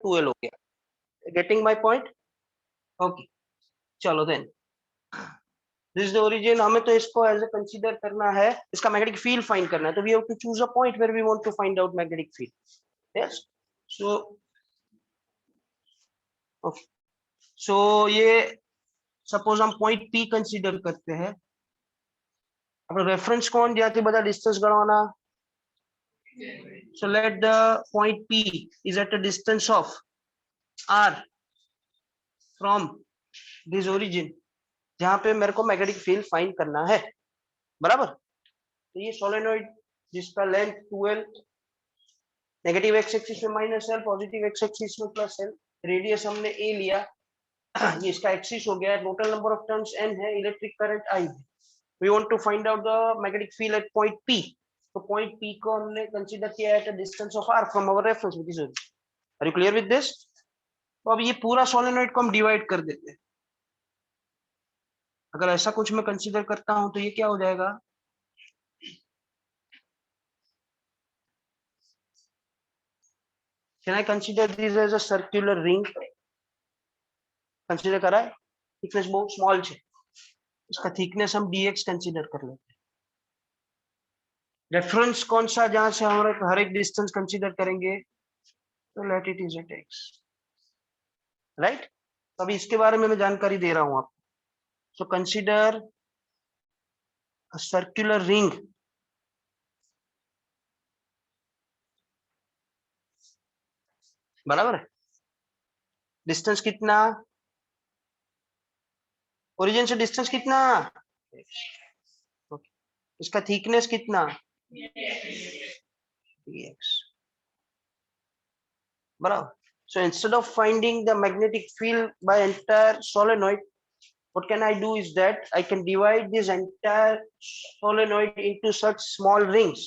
12 हो गया। Getting my point? Okay, चलो then this is the origin. हमें तो इसको एज ए कंसीडर करना है, इसका मैग्नेटिक फील्ड फाइंड करना है, तो we have to choose a point where we want to find out magnetic field. Yes, so okay, so ये सपोज हम पॉइंट पी कंसीडर करते हैं। अब रेफरेंस कौन दिया थी बता, डिस्टेंस गणवाना। So let the point P is at a distance of r from this origin, जहां पे मेरे को मैग्नेटिक फील्ड फाइंड करना है, बराबर। तो ये सोलेनोइड जिसका लेंथ 12, नेगेटिव एक्स एक्सिस में minus L, positive x axis में प्लस एल, रेडियस हमने ए लिया, ये इसका एक्सिस हो गया, total number of turns n है, इलेक्ट्रिक करंट I है। We want to find out the magnetic field at point P। तो पॉइंट P को हमने कंसीडर किया at a distance of r from our reference which is, are you clear with this? तो अब ये पूरा solenoid को हम डिवाइड कर देते हैं। अगर ऐसा कुछ मैं कंसीडर करता हूं तो ये क्या हो जाएगा, can I consider this as a circular ring? Consider करा है, थिकनेस बहुत स्मॉल है, इसका थिकनेस हम dx कंसीडर कर लेते हैं। रेफरेंस कौन सा जहां से हमारे हर एक डिस्टेंस कंसीडर करेंगे, तो let it is at x, right. तो अभी इसके बारे में मैं जानकारी दे रहा हूं आपको। So consider a circular ring बराबर है। डिस्टेंस कितना, ओरिजिन से डिस्टेंस कितना, okay. इसका थिकनेस कितना, dx, बराबर। So instead of finding the magnetic field by entire solenoid, what can I do is that I can divide this entire solenoid into such small rings.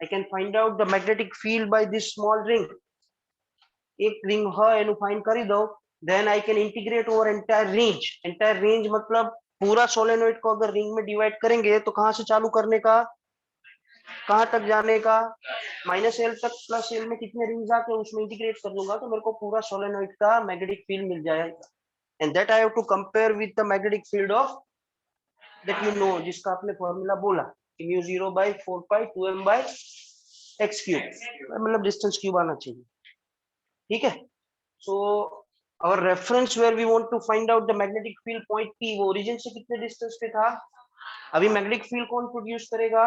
I can find out the magnetic field by this small ring. एक ring है एनु find करी दो, then I can integrate over entire range. Entire range मतलब पूरा solenoid को अगर ring में divide करेंगे तो कहां से चालू करने का, कहां तक जाने का, माइनस एल तक, प्लस एल में कितने रिंग्स आके उसमें इंटीग्रेट कर दूंगा तो मेरे को पूरा सोलेनोइड का मैग्नेटिक फील्ड मिल जाएगा। And that I have to compare with the magnetic field of that you know, जिसका आपने फॉर्मूला बोला mu 0 by 4 pi 2m by x cube, मतलब डिस्टेंस क्यूब आना चाहिए, ठीक है। So our reference where we want to find out the magnetic field point P, वो origin से कितने डिस्टेंस पे था। अभी मैग्नेटिक फील्ड कौन प्रोड्यूस करेगा,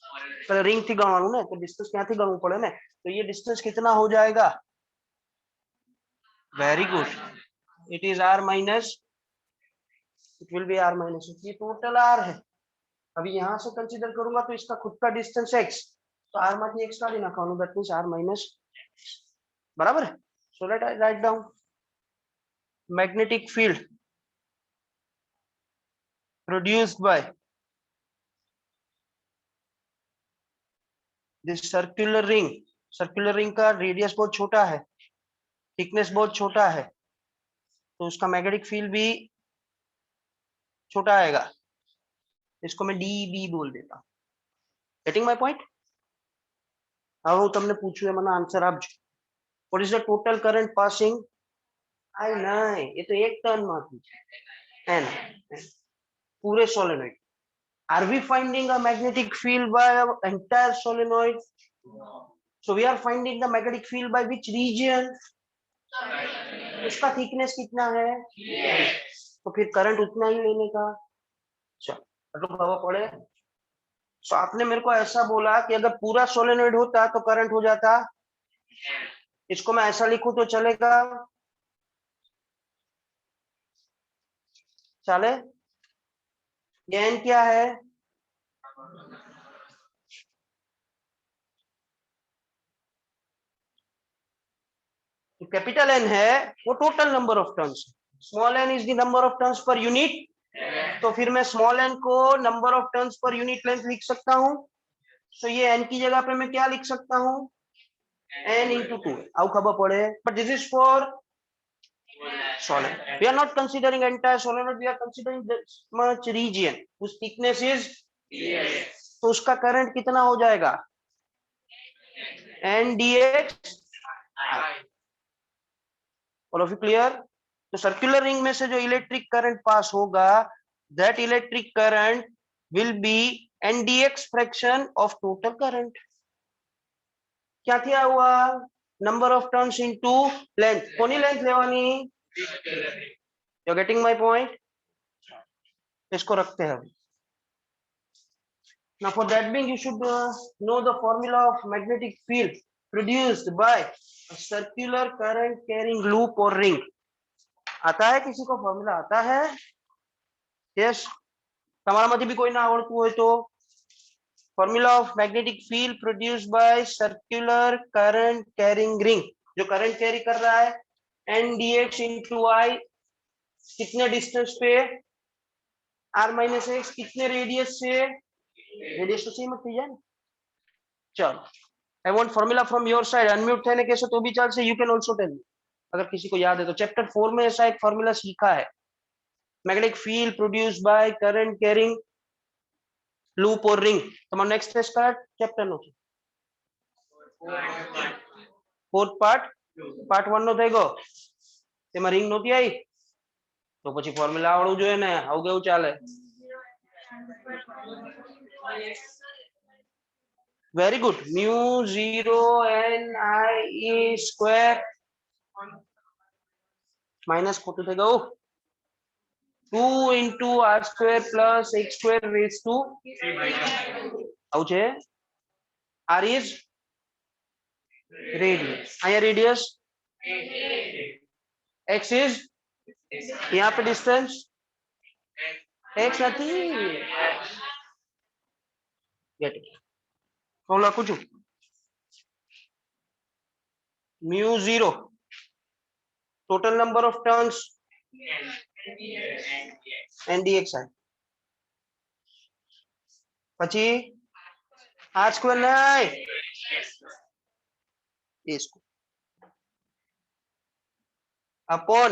पहले रिंग थी गणवानू ना, तो डिस्टेंस क्या थी गणू पड़े ना, तो ये डिस्टेंस कितना हो जाएगा, very good, it is r minus, it will be r minus, ये टोटल r है। अभी यहाँ से कंसीडर करूंगा तो इसका खुद का डिस्टेंस x, तो r माथी x काढी नाखવાનું, दैट मींस r माइनस, बराबर है। So let I write down magnetic field produced by this circular ring. Circular ring का रेडियस बहुत छोटा है, थिकनेस बहुत छोटा है, तो उसका मैग्नेटिक फील्ड भी छोटा आएगा, इसको मैं डी बी बोल देता हूं। Getting my point? अब હું તમને પૂછું એમાંનો આન્સર આપજો। What is the total current passing, I नहीं, ये तो एक टर्न माथी है ना, पूरे solenoid. Are we finding a magnetic field by entire solenoid? So we are finding the magnetic field by which region, उसका थिकनेस कितना है, तो फिर करंट उतना ही लेने का। चलो बाबा पड़े। तो आपने मेरे को ऐसा बोला कि अगर पूरा सोलेनोइड होता तो करंट हो जाता, इसको मैं ऐसा लिखूं तो चलेगा, चले। ये n क्या है, तो कैपिटल N है वो total number of turns, small n is the number of turns per unit, तो फिर मैं स्मॉल n को number of turns per unit length लिख सकता हूं। सो ये n की जगह पे मैं क्या लिख सकता हूं, n into 2, आउ खबर पड़े, but this is for solid, we are not considering entire solenoid, we are considering this much region whose thickness is dx, तो उसका करंट कितना हो जाएगा, n dx, all of you clear? तो सर्कुलर रिंग में से जो इलेक्ट्रिक करंट पास होगा, that electric current will be NDX fraction of total current. क्या किया हुआ? Number of turns into length. कोनी लेंथ लेवानी? You are getting my point? इसको रखते हैं। Now for that being you should know the formula of magnetic field produced by a circular current carrying loop or ring. आता है किसी को formula? आता है? यस। તમારામાંથી भी कोई ना आवड़તું હોય तो formula of magnetic field produced by circular current carrying ring, जो करंट कैरी कर रहा है NDX into I, कितने डिस्टेंस पे? R minus X, कितने रेडियस से? रेडियस तो सेम થઈ જાય ને। चलो, I want formula from your side. Unmute થઈને કહેશો तो भी चलશે। You can also tell me अगर किसी को याद है तो। चैप्टर 4 में ऐसा एक फॉर्मूला सीखा है, magnetic field produced by current carrying loop और रिंग। તમારો નેક્સ્ટ છે સ્ટાર્ટ ચેપ્ટર નો फोर्थ पार्ट 1 નો થઈ ગયો। તેમાં રિંગ નહોતી આવી તો પછી ફોર્મ્યુલા આવડવું જોઈએ ને। આવું કેવું ચાલે? Very good. Mu 0 NI square minus खोटू थे गो 2 into R square plus X square raised to આવું છે। R is radius, અહીંયા radius, X is यहाँ पे डिस्टेंस, X નથી। Get it. હું લખું છું mu 0 total number of turns NDX है, પછી R स्क्वायर नहीं, इसको upon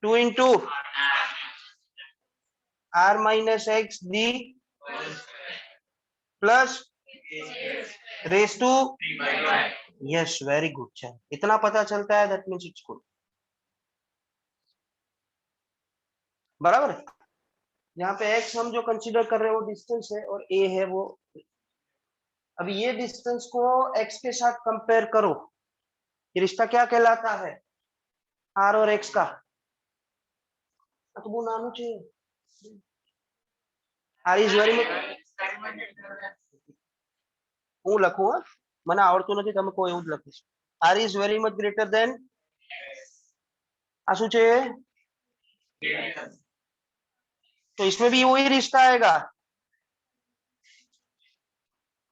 2 into R minus X D plus raise to. Yes, very good. चल, इतना पता चलता है दैट मींस इट्स गुड। बराबर है। यहाँ पे x हम जो कंसीडर कर रहे हैं वो डिस्टेंस है और a है वो। अभी ये डिस्टेंस को x के साथ कंपेयर करो, ये रिश्ता क्या कहलाता है? r और x का। तो वो नानू चाहिए। r is very much, હું લખું હા, મને આવડતું નથી, તમે કોઈ એવું જ લખીશ। r is very much greater than, આ શું છે? तो इसमें भी वही रिश्ता आएगा,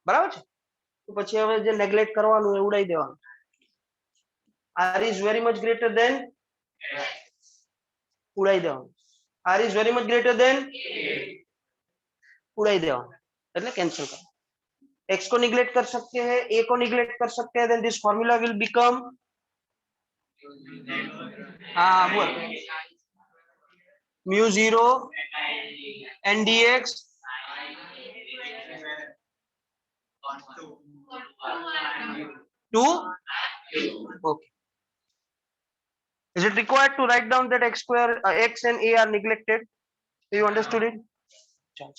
बराबर છે। तो પછી હવે જે નેગ્લેક્ટ કરવાનું એ ઉડાઈ દેવાનું। r is very much greater than, ઉડાઈ દેવાનું। r is very much greater than, उड़ाई देवाना, એટલે કેન્સલ કરો। x को निग्लेक्ट कर सकते हैं, a को निग्लेक्ट कर सकते हैं, then this formula will become, हाँ बोल, mu 0 NDX 2। okay, is it required to write down that x square x and a are neglected? Do you understood it? ચાલો,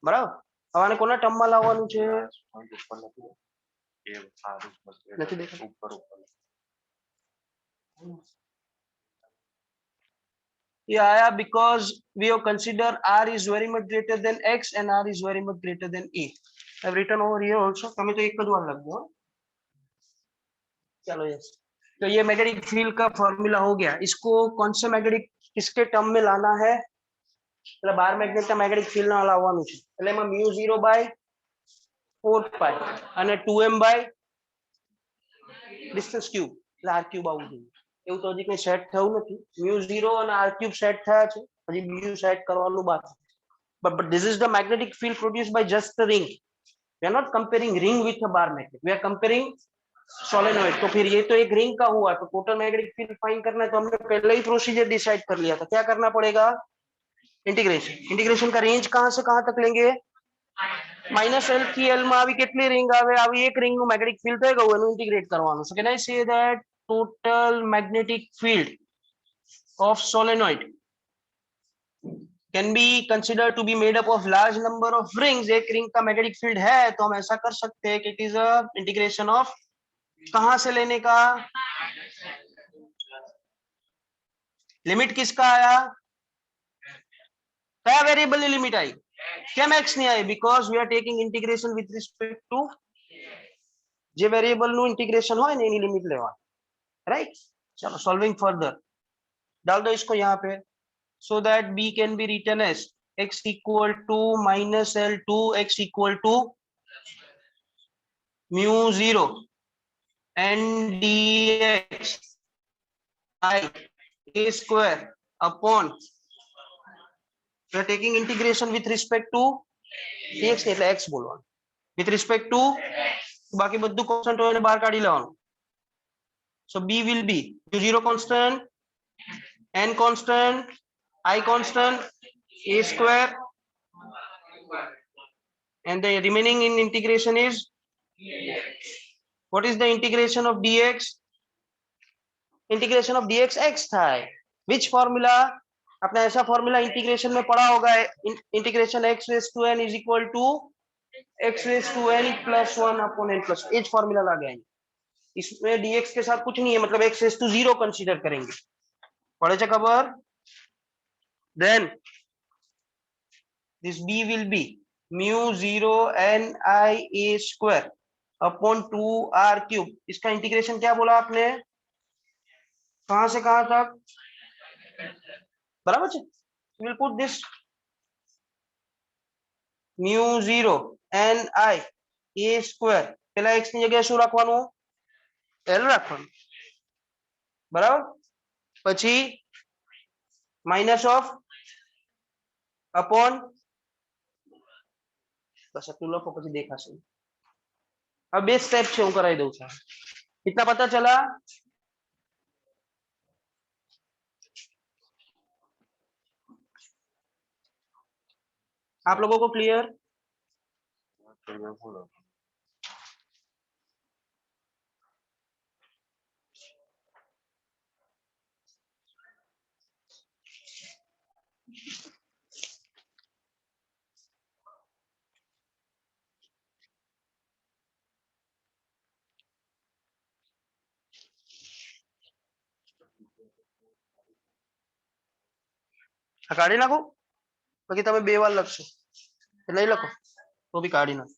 બરાબર। હવે આને કોના ટર્મમાં લાવવાનું છે? નથી દેખાતું ઉપર ઉપર। ये आया because we have considered r is very much greater than x and r is very much greater than a. I have written over here also, તમે તો એક જ વાર લખજો। चलो यस, तो ये मैग्नेटिक फील्ड का फॉर्मूला हो गया। इसको कौन से मैग्नेटिक किसके टर्म में लाना है? એટલે 12 મેગ્નેટ ના મેગ્નેટિક ફીલ્ડ ના લાવવાનું છે। એટલે એમાં mu 0 by 4 pi અને 2m by ડિસ્ટન્સ ક્યુબ, એટલે r ક્યુબ આવું જોઈએ। એવું તો હજી કઈ સેટ થયું નથી। mu 0 અને r ક્યુબ સેટ થયા છે, હજી mu સેટ કરવાનું બાકી। but this is the magnetic field produced by just the ring. We are not comparing ring with a bar magnet, we are comparing solenoid. तो फिर ये तो एक रिंग का हुआ, तो टोटल मैग्नेटिक फील्ड फाइंड करना है तो हमने पहले ही प्रोसीजर डिसाइड कर लिया था। क्या करना पड़ेगा? इंटीग्रेशन। इंटीग्रेशन का रेंज कहां से कहां तक लेंगे? -l થી l માં આવી કેટલી રિંગ આવે? આવી એક રિંગ નું મેગ્નેટિક ફીલ્ડ થઈ ગયું, એનું ઇન્ટિગ્રેટ કરવાનું। સો can I say that total magnetic field of solenoid can be considered to be made up of large number of rings. एक रिंग का मैग्नेटिक फील्ड है तो हम ऐसा कर सकते हैं कि it is a integration of, कहां से लेने का, लिमिट किसका आया, क्या वेरिएबल लिमिट आई, क्या मैक्स नहीं I, because we are taking integration with respect to J variable નું इंटीग्रेशन હોય ને એની લિમિટ લેવા, राइट। चलो सॉल्विंग फर्दर, डाल दो इसको यहाँ पे, so that b can be written as x equal to minus L2 x equal to mu 0 and dx I a square upon, we are taking integration with respect to dx એટલે x બોલવાનું, with respect to બાકી બધું constant હોય ને બહાર કાઢી લેવાનું. So b will be u0 constant, n constant, I constant, a square, and the remaining in integration is, what is the integration of dx? Integration of dx x था, which formula, अपना ऐसा formula integration में पढ़ा होगा, integration x raise to n is equal to x raise to n plus 1 upon n plus, as formula लगा है, इसमें dx के साथ कुछ नहीं है, मतलब x रेज टू 0 कंसीडर करेंगे, पढ़े चे खबर। Then this b will be mu 0 n I a square upon 2r cube, इसका इंटीग्रेशन क्या बोला आपने, कहां से कहां तक, बराबर છે, we'll put this mu 0 n I a square, પેલા x ની જગ્યાએ શું રાખવાનું, l રાખવાનું, બરાબર, પછી માઇનસ ઓફ अपॉन, બસ આટલું લખો પછી દેખાશે, अब બે સ્ટેપ છે હું કરાવી દઉં છું, इतना पता चला। आप लोगों को क्लियर, કાઢી નાખો, બાકી તમે બે વાર લખશો, લઈ લખો તો બી કાઢી નાખો।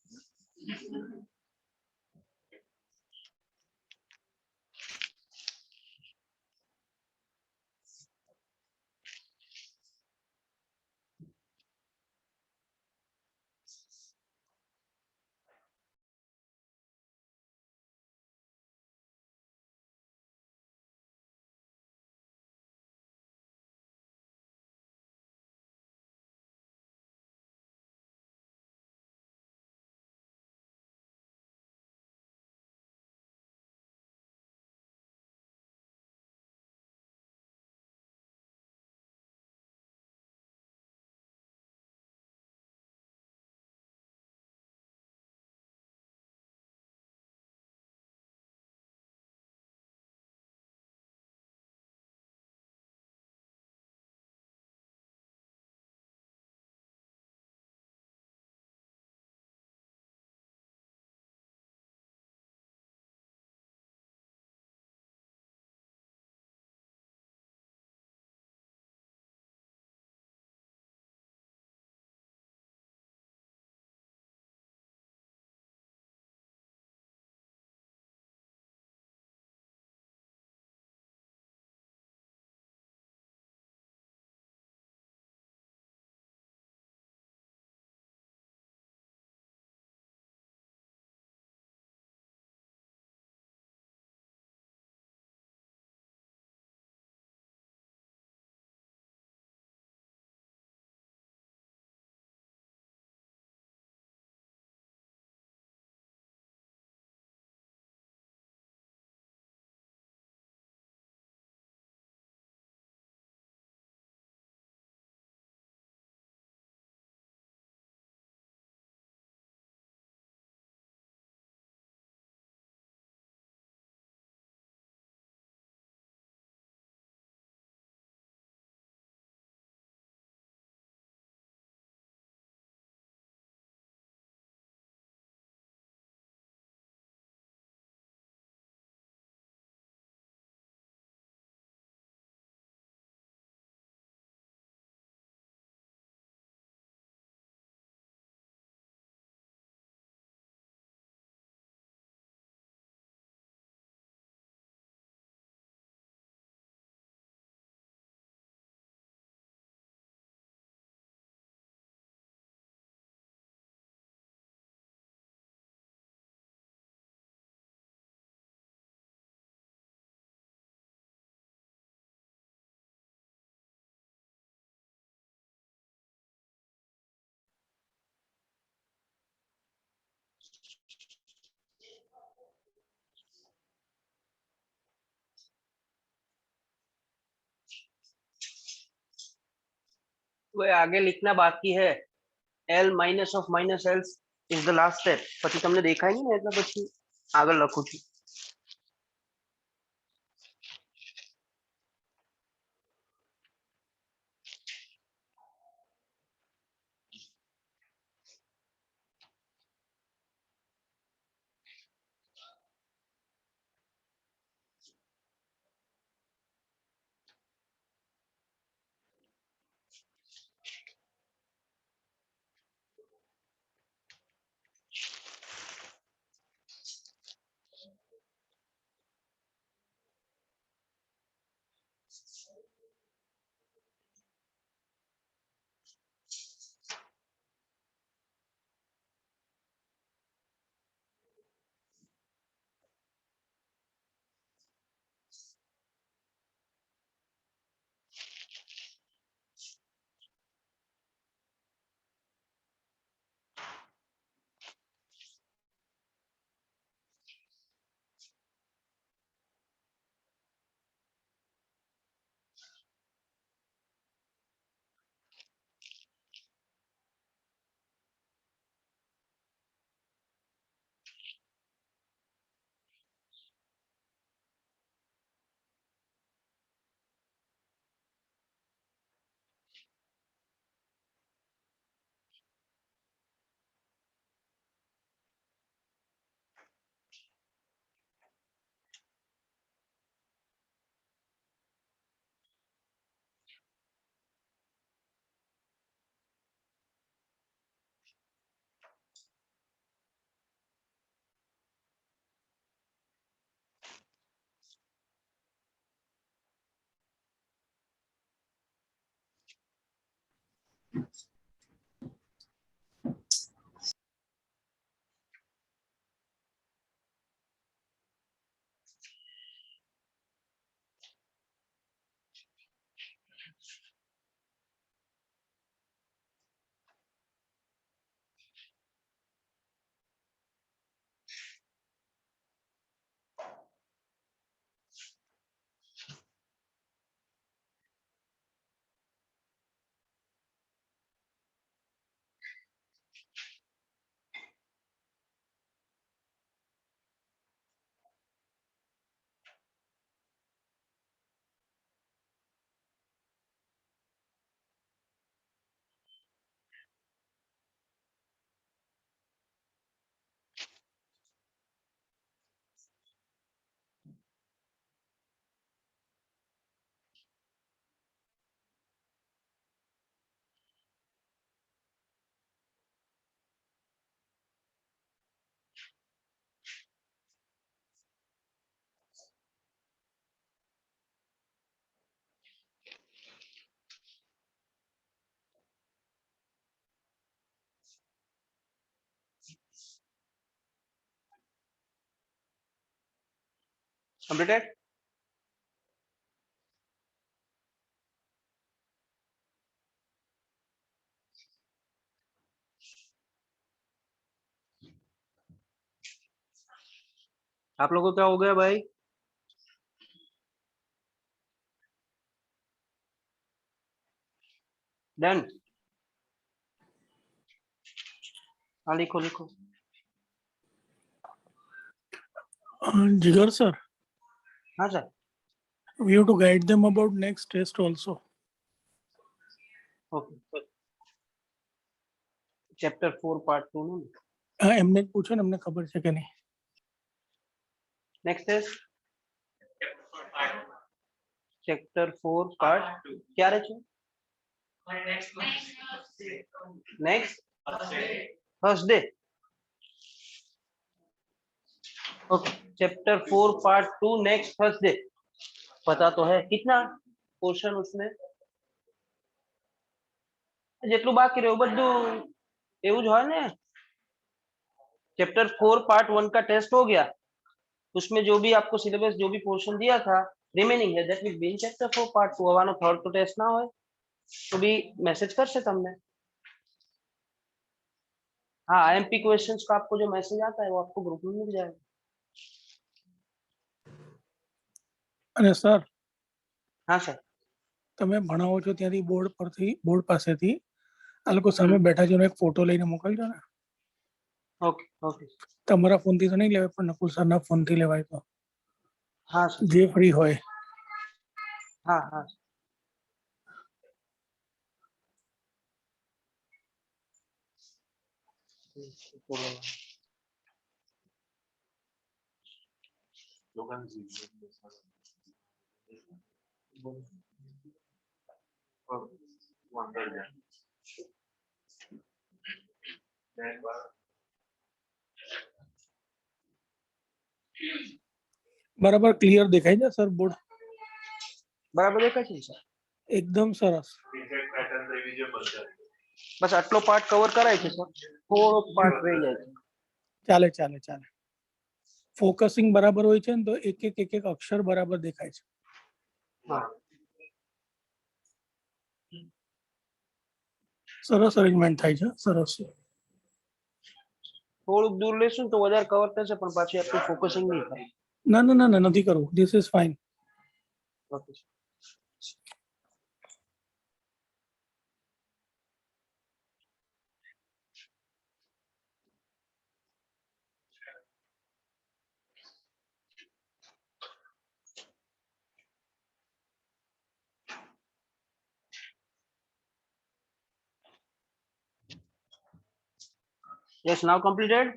वो आगे लिखना बाकी है, L minus of minus L is the last step. પછી તમને દેખાય નહીં ને એટલે પછી આગળ લખું છું. Completed? आप लोगों को क्या हो गया भाई? डन? हाँ लिखो लिखो. Jigar sir, हाँ sir. we have to guide them about next test also. Okay. Chapter 4 part 2 no. એમને જ પૂછો ને અમને ખબર છે કે નહીં. Next test. चैप्टर 4 पार्ट ક્યારે છે? Next Thursday. Okay. Chapter 4 part 2 next Thursday. पता तो है कितना पोर्शन उसमें જેટલું બાકી રહ્યું બધું એવું જ હોય ને. चैप्टर 4 पार्ट 1 का टेस्ट हो गया, उसमें जो भी आपको सिलेबस जो भी पोर्शन दिया था रिमेनिंग है that will be in chapter 4 part 2. हવાનો थर्ड तो टेस्ट ना હોય तो भी मैसेज करશે તમને. हाँ आईएमपी क्वेश्चंस का आपको जो मैसेज आता है वो आपको ग्रुप में मिल जाएगा. અને સર हाँ सर. તમે ભણાવો છો ત્યાંથી બોર્ડ પાસેથી આ લોકો સામે બેઠા છે એનો એક ફોટો લઈને મોકલજો ને. Okay okay. તમારા ફોનથી તો નહીં લેવાય પણ નકુલ સરના ફોનથી લેવાય તો હા સર. જે ફ્રી હોય. હા હા. બરાબર ક્લિયર દેખાય છે સર બોર્ડ? બરાબર દેખાય છે સર. એકદમ સરસ. બસ આટલો પાર્ટ કવર કરાય છે સર, થોડો પાર્ટ રહી જાય છે. ચાલે ચાલે ચાલે. ફોકસિંગ બરાબર હોય છે ને તો એક એક અક્ષર બરાબર દેખાય છે. હા. સરસ અરેન્જમેન્ટ થાય છે, સરસ. થોડુંક દૂર લેશું ને તો વધારે કવર થશે પણ પાછી આટલું ફોકસિંગ નહીં થાય. ના ના ના ના નથી કરવું, this is fine. Okay. Yes, now completed.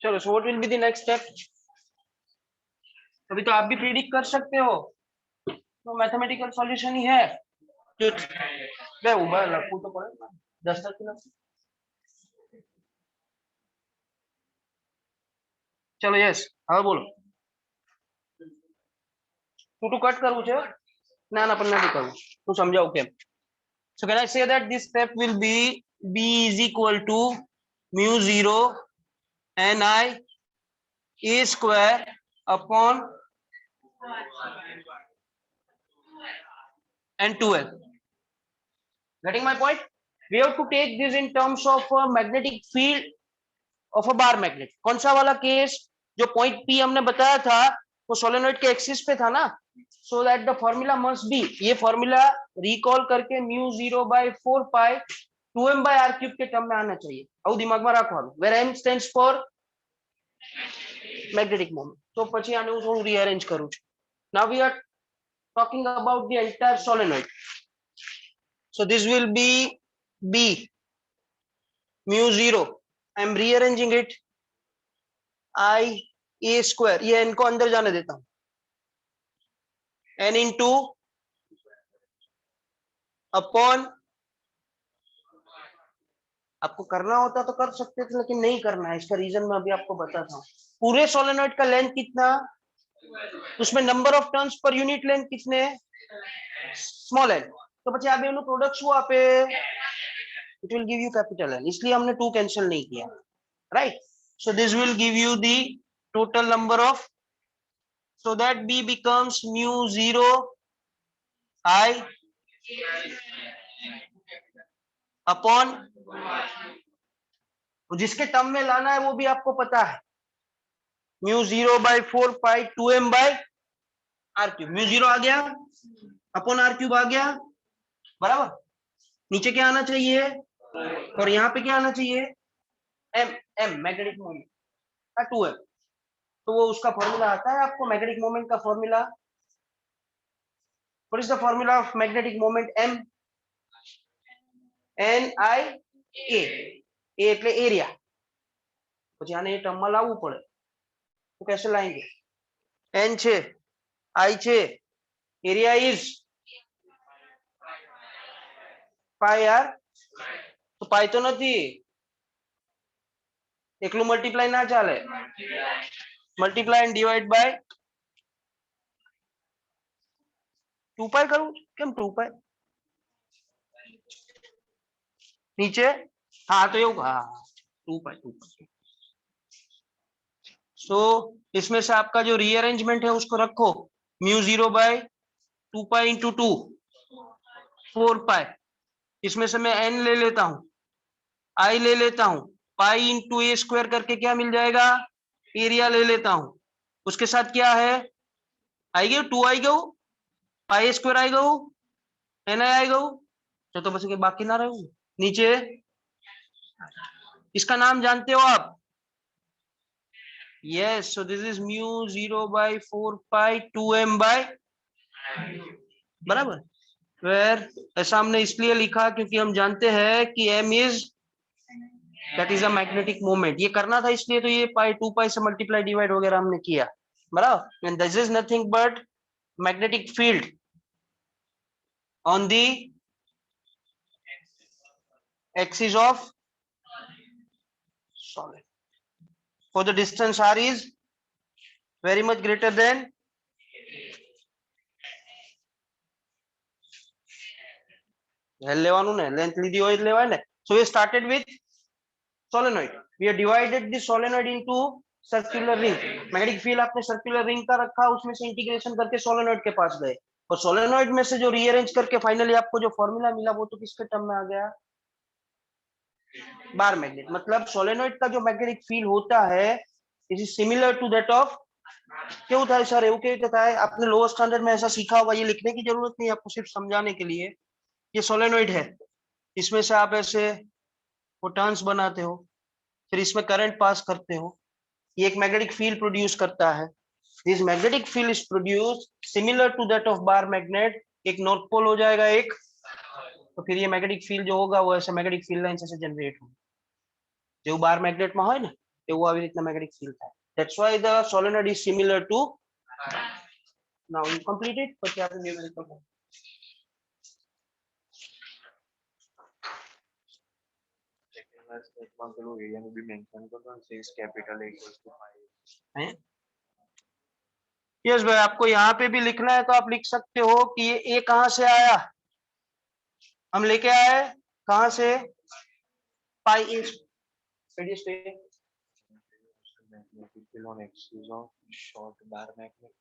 चलो, so what will be the next step? अभी तो आप भी प्रिडिक्ट कर सकते हो, तो मैथमेटिकल सॉल्यूशन ही है जो मैं उबार रखूं तो पड़ेगा 10 तक ना. चलो यस, હવે બોલો. ટુ કટ કરવું છે? ના ના પણ નથી કરવું, હું સમજાવું કેમ. So can I say that this step will be b is equal to mu 0 ni a square upon and 12. Getting my point? We have to take this in terms of a magnetic field of a bar magnet. कौन सा वाला case? जो point P हमने बताया था वो solenoid के axis पे था ना, so that the formula must be, ये फॉर्मूला रिकॉल करके mu 0 by 4 pi 2m by r cube के टर्म में आना चाहिए. આવું દિમાગમાં રાખવાનું. Where m stands for magnetic moment. तो પછી આને હું રીઅરેન્જ કરું છું. Now we are talking about the entire solenoid. So this will be B mu 0. I am rearranging it. I a square, ये n को अंदर जाने देता हूं, n into अपॉन, आपको करना होता तो कर सकते थे लेकिन नहीं करना है, इसका रीजन मैं अभी आपको बताता हूँ. पूरे सोलेनॉइड का लेंथ कितना, उसमें number of turns per unit length कितने, स्मॉल एन, तो પછી આ બેનું પ્રોડક્ટ શું આપે, it will give you capital N, इसलिए हमने 2 कैंसिल नहीं किया, right? So this will give you the total number of, so that B becomes mu 0 I upon, जिसके टर्म में लाना है वो भी आपको पता है, mu 0 by 4 pi 2m by r cube. Mu 0 आ गया अपॉन r क्यूब आ गया, बराबर. नीचे क्या आना चाहिए और यहाँ पे क्या आना चाहिए, m, m मैग्नेटिक मोमेंट का 2m, तो वो उसका फॉर्मूला आता है आपको मैग्नेटिक मोमेंट का formula. What is the formula of magnetic moment m, n i a, a એટલે એરિયા, પછી આને એ ટર્મમાં લાવવું પડે, તો कैसे लाएंगे, n છે, i છે, એરિયા ઇઝ પાઈ r, તો પાઈ તો નથી, એકલું મલ્ટીપ્લાય ના ચાલે, મલ્ટીપ્લાય એન્ડ ડિવાઇડ બાય 2 પાઈ કરું, કેમ 2 પાઈ नीचे, हाँ तो એવું, हाँ 2 पाई. सो इसमें से आपका जो रीअरेंजमेंट है उसको रखो, म्यू 0 बाय 2 पाई इंटू 2 4 पाई, इसमें से मैं n ले लेता हूं, आई ले लेता हूं, पाई इंटू ए स्क्वायर करके क्या मिल जाएगा, एरिया ले लेता हूं, उसके साथ क्या है, आई गए 2 आई गए, पाई स्क्वायर आई गए, एन आई गए, तो बस के बाकी ना रहे नीचे, इसका नाम जानते हो आप, yes, so this is mu 0/4 pi 2m by, बराबर, फिर ऐसा हमने इसलिए लिखा क्योंकि हम जानते हैं कि m is, that is a magnetic moment, ये करना था इसलिए तो ये पाई 2 पाई से मल्टीप्लाई डिवाइड वगैरह हमने किया, बराबर, and this is nothing but magnetic field on the axis of solid for the distance r is very much greater than, લેવાનું ને length લીધી હોય એટલે લેવાય ને, so we started with solenoid, we have divided the solenoid into circular ring, magnetic field आपने circular ring का रखा, उसमें से इंटीग्रेशन करके सोलेनोइड के पास गए, और सोलेनोइड में से जो रीअरेंज करके फाइनली आपको जो फॉर्मूला मिला वो तो किसके टर्म में आ गया, बार मैग्नेट, मतलब सोलेनोइड का जो मैग्नेटिक फील्ड होता है is similar to that of, क्यों था सर, એવું કેવી રીતે થાય, आपने लोअर स्टैंडर्ड में ऐसा सीखा होगा, ये लिखने की जरूरत नहीं, आपको सिर्फ समझाने के लिए, ये सोलेनोइड है, इसमें से आप ऐसे वो टर्न्स बनाते हो, फिर इसमें करंट पास करते हो, ये एक मैग्नेटिक फील्ड प्रोड्यूस करता है, this magnetic field is produce similar to that of bar magnet, एक नॉर्थ पोल हो जाएगा एक, तो फिर ये मैग्नेटिक फील्ड जो होगा वो ऐसे मैग्नेटिक फील्ड लाइन से जनरेट होगा, जो बार मैग्नेट में હોય ને એવું આવી રીતના મેગ્નેટિક ફીલ્ડ થાય, that's why the solenoid is similar to, now you complete it, પછી આપણે ન્યુમેરિકલ हैं, यस भाई, आपको यहाँ पे भी लिखना है तो आप लिख सकते हो कि ये ए कहाँ से आया, हम लेके आए कहाँ से, पाई ए, magnetic field on axis of short bar magnet.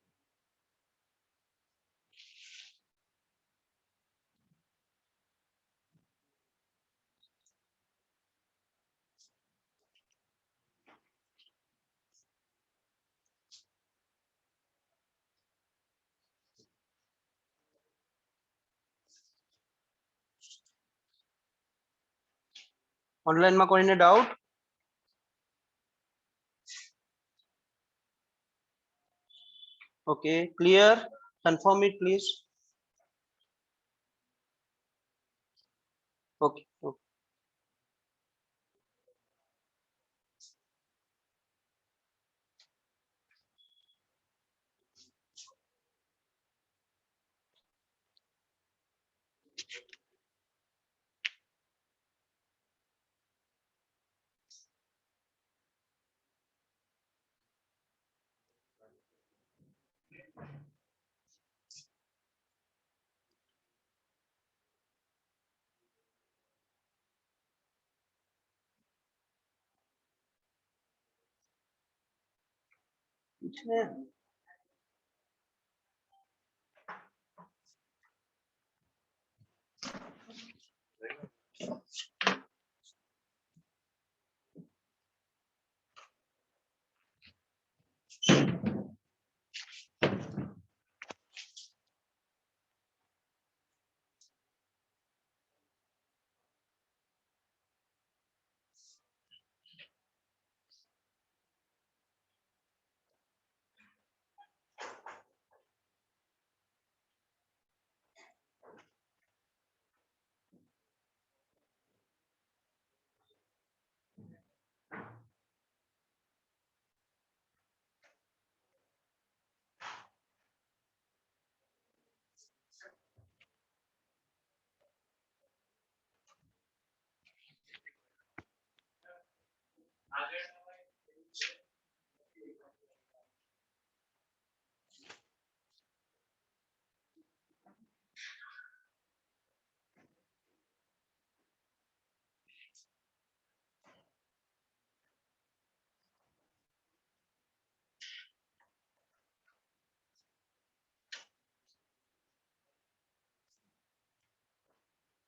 Online में कोई ने doubt, okay clear, confirm it please, okay okay,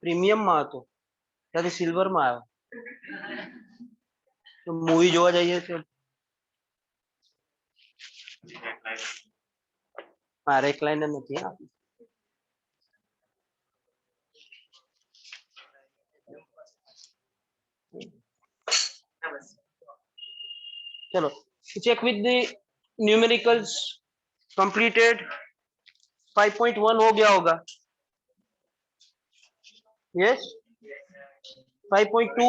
premium માં હતો ત્યાંથી સિલ્વર માં આવ્યો, તો મૂવી જોવા જઈએ તો હા રેકલાઇનર નથી હા चलो check with the numericals completed 5.1 हो गया होगा यस 5.2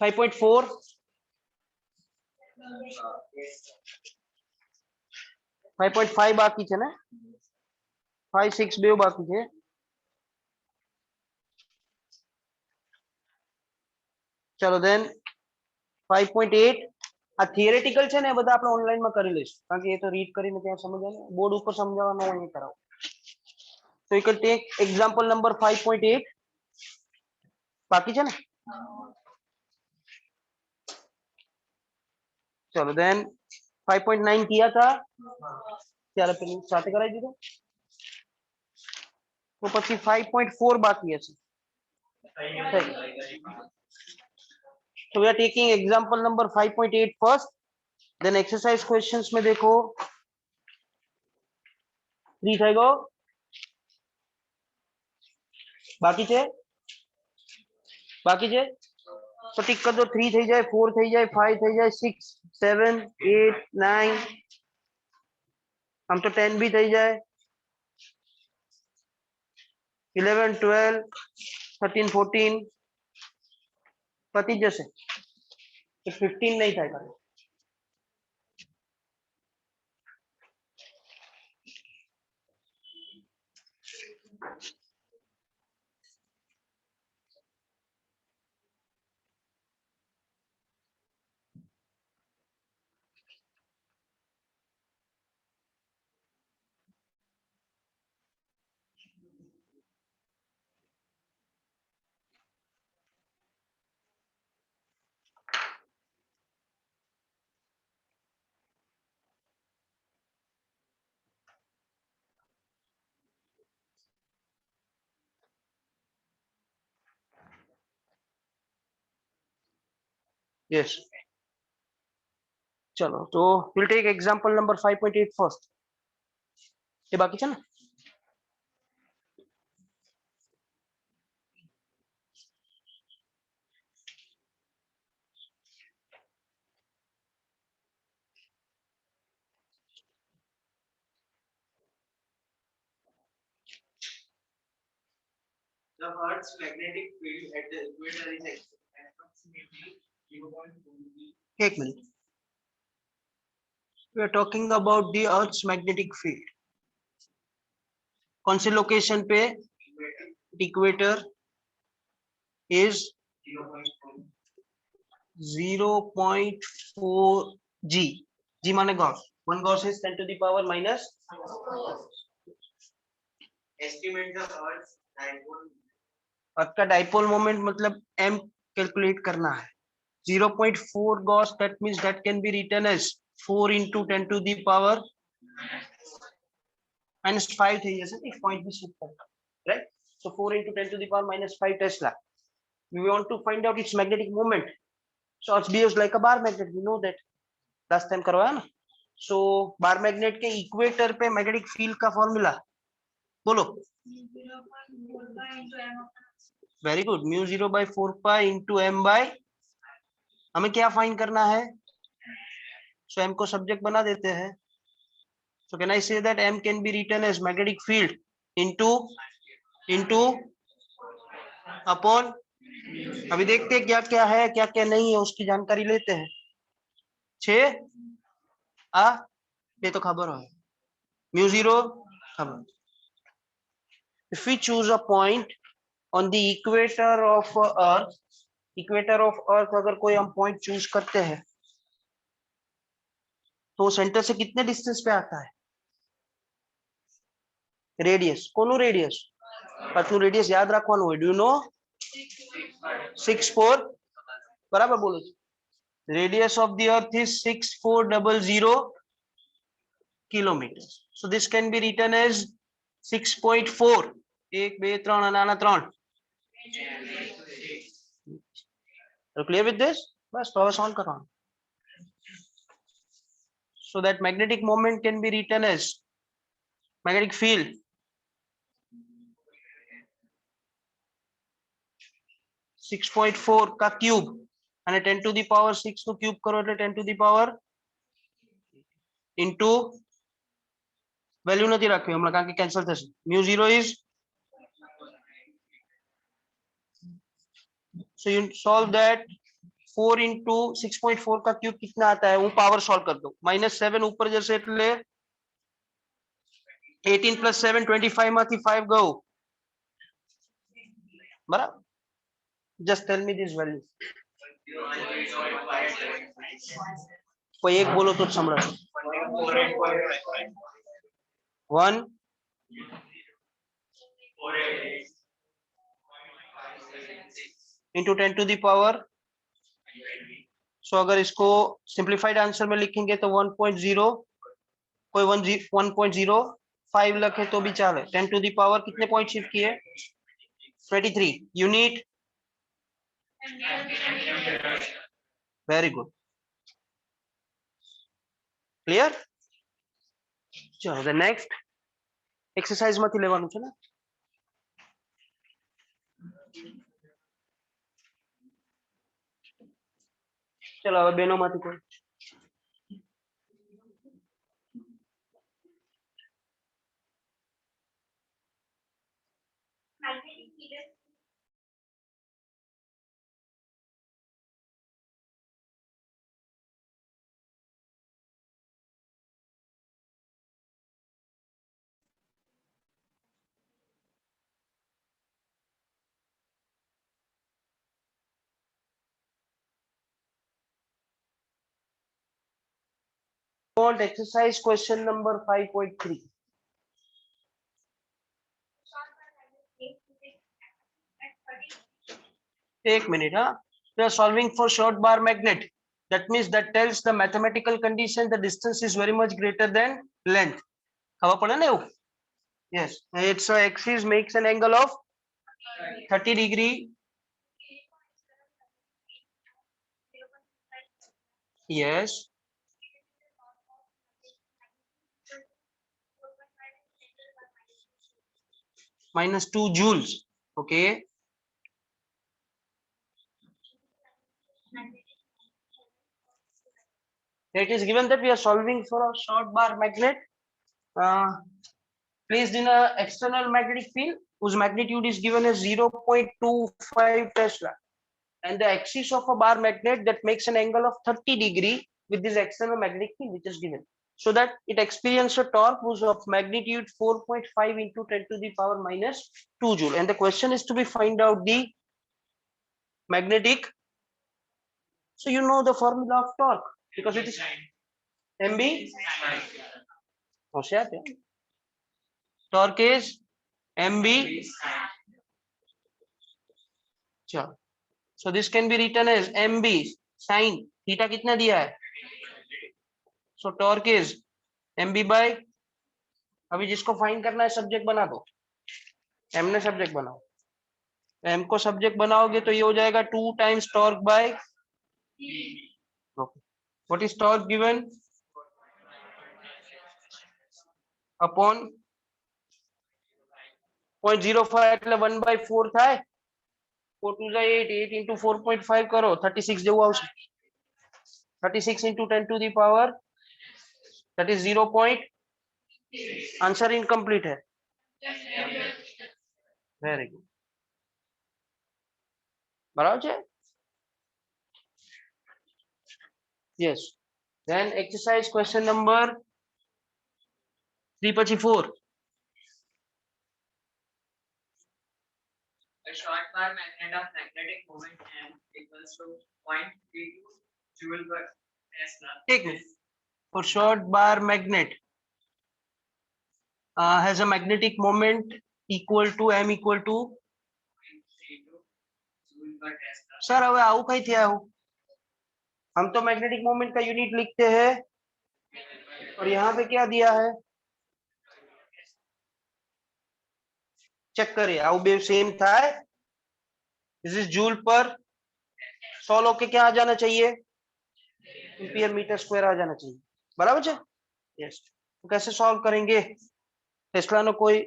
5.4 5.5 બાકી છે ને 5 6 બે બાકી છે ચલો देन 5.8 આ થિયરેટિકલ છે ને બધા આપણે ઓનલાઈન માં કરી લઈશું કારણ કે એ તો રીડ કરીને ત્યાં સમજવાનું બોર્ડ ઉપર સમજાવવાનું હોય એ કરાવો so you can take example number 5.8 બાકી છે ને चलो देन 5.9 किया था ત્યારે પેલું સાથે કરાવી દીધું તો પછી 5.4 બાકી હશે so we are taking example number 5.8 first then exercise questions में देखो 3 થઈ ગયો બાકી છે तो टिक कर दो 3 થઈ જાય 4 થઈ જાય 5 થઈ જાય 6 7 8 9 हम तो 10 भी થઈ જાય 11 12 13 14 પતી જશે 15 नहीं થાય કરે yes चलो तो we'll take example number 5.8 first ये बाकी છે ને The Earth's magnetic field at the equator is approximately 0.2 एक minute we are talking about the earth's magnetic field कौन सी लोकेशन पे इक्वेटर is 0.4 g g माने Gauss 1 Gauss is 10 to the power minus estimate the Earth's dipole. अर्थ का dipole moment मतलब m calculate करना है 0.4 Gauss that means that can be written as 4 into 10 to the power minus 5 થઈ જશે એક point બી shift કરતા right so 4 into 10 to the power minus 5 tesla we want to find out its magnetic moment so earth behaves like a bar magnet we know that last time करवाया ना so bar magnet के equator पे magnetic field का formula बोलो very good mu 0/4 pi into m by हमें क्या find करना है सो m को सब्जेक्ट बना देते हैं so can I say that m can be written as magnetic field into upon अभी देखते हैं क्या क्या है क्या क्या नहीं है उसकी जानकारी लेते हैं 6 आ ये तो खबर है म्यू 0 खबर if we choose a point on the equator of earth अगर कोई हम पॉइंट चूज करते हैं तो सेंटर से कितने डिस्टेंस पे आता है रेडियस કોનું રેડિયસ પાછું રેડિયસ યાદ રાખવાનું હોય ડુ નો 64 બરાબર બોલો radius of the earth is 6400 kilometers. So this can be written as 6.4. 1 2 3 અને આના 3. Are you clear with this? બસ તો હવે સોલ્વ કરવાનું. So that magnetic moment can be written as magnetic field (6.4) का क्यूब અને 10 to the power 6 નું cube કરો એટલે 10 to the power into value નથી રાખવી હમણાં કારણ કે કેન્સલ થશે. mu 0 is, so you solve that. 4 into 6.4 का क्यूब कितना आता है वो पावर सॉल्व कर दो. -7 ऊपर जैसे એટલે 18 plus 7 25 માંથી 5 ગયો બરાબર. just tell me this value. કોઈ એક બોલો તો જ સંભળાશે. 1 into 10 to the power. So अगर इसको सिंप्लीफाइड आंसर में लिखेंगे तो 1.0, कोई 1.05 लखे तो भी चले. 10 to the power कितने पॉइंट शिफ्ट किए? 23 यूनिट. Very good, clear. चलो द नेक्स्ट एक्सरसाइज માંથી લેવાનું છે ને. ચલો હવે બેનો માંથી કોઈ. Want exercise question number 5.3. एक मिनट. हाँ, we are solving for short bar magnet. That means that tells the mathematical condition the distance is very much greater than length. ખબર પડે ને એવું? Yes, its axis makes an angle of 30 degree. Yes. -2 joules. Okay. It is given that we are solving for a short bar magnet placed in a external magnetic field whose magnitude is given as 0.25 Tesla, and the axis of a bar magnet that makes an angle of 30 degree with this external magnetic field which is given, so that it experiences a torque whose of magnitude 4.5 into 10 to the power -2 joule. And the question is to be find out the magnetic. So you know the formula of torque because it is mb. होशियार है. Torque is mb. चलो, so this can be written as mb sin theta. कितना दिया है? So torque is mb by, अभी जिसको find करना है सब्जेक्ट बना दो. m ने सब्जेक्ट बनाओ. m को सब्जेक्ट बनाओगे तो ये हो जाएगा 2 times torque by. Okay. What is torque given? Upon 0.05 એટલે 1/4 થાય. 4 2 8, 8 into 4.5 करो 36 જેવું આવશે. 36 into 10 to the power, that is 0. Answer incomplete है. वेरी गुड, बराबर છે. Yes. Then exercise question number 3 પછી 4. A short bar magnet of magnetic moment m equals to 0.32 joule per Tesla. एक minute. For short bar magnet has a magnetic moment equal to m equal to. 0.32 joule per Tesla. Sir હવે આવું કઈ થયા? हम तो magnetic moment का unit लिखते हैं और यहाँ पे क्या दिया है, चेक करिए आउ बे सेम था, दिस इज जूल पर, सॉल्व होके क्या आ जाना चाहिए, एम्पियर मीटर स्क्वायर आ जाना चाहिए, बराबर છે, यस। तो कैसे सॉल्व करेंगे, टेस्ला નો કોઈ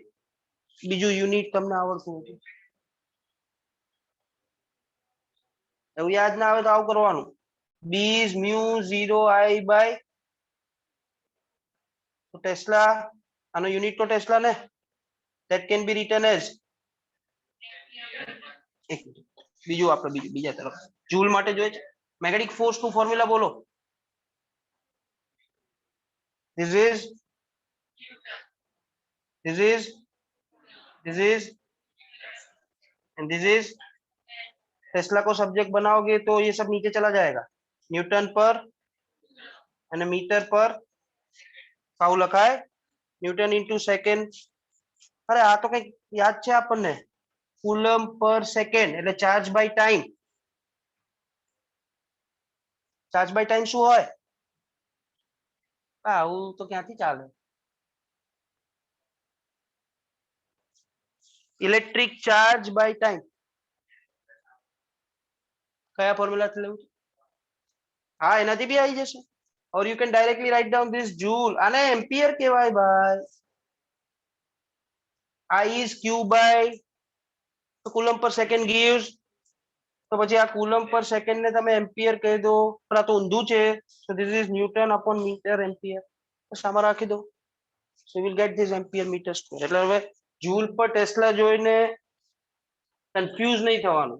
બીજું યુનિટ તમને આવડતું હોય એવું યાદ ના આવે તો આવું કરવાનું, b is mu 0 I by, તો ટેસ્લા આનો યુનિટ તો ટેસ્લા ને, that can be written as, એક મિનિટ બીજું આપણે બીજા તરફ જૂલ માટે જોઈએ છે, મેગ્નેટિક ફોર્સ નું ફોર્મ્યુલા બોલો, this is this is this is and this is, Tesla को सब्जेक्ट बनाओगे तो ये सब नीचे चला जाएगा, न्यूटन पर અને મીટર પર કાઉ લખાય, ન્यूटन ઇન્ટુ સેકન્ડ, અરે આ તો કઈ યાદ છે આપણને, કુલમ પર સેકન્ડ એટલે charge by time, charge by time શું હોય, આવું તો ક્યાંથી ચાલે, ઇલેક્ટ્રિક ચાર્જ બાય ટાઈમ, કયા ફોર્મ્યુલા થી લેવું છે, હા એનાથી બી આવી જશે, और you can directly write down this joule, આને એમ્પિયર કહેવાય ભાઈ, I is q by, તો કુલમ પર સેકન્ડ gives, તો પછી આ કુલમ પર સેકન્ડ ને તમે એમ્પિયર કહી દો, પણ આ તો ઊંધું છે, so this is newton upon meter ampere, બસ આમાં રાખી દો, so you will get this ampere meter square, એટલે હવે જૂલ પર ટેસ્લા જોઈને કન્ફ્યુઝ નહીં થવાનું,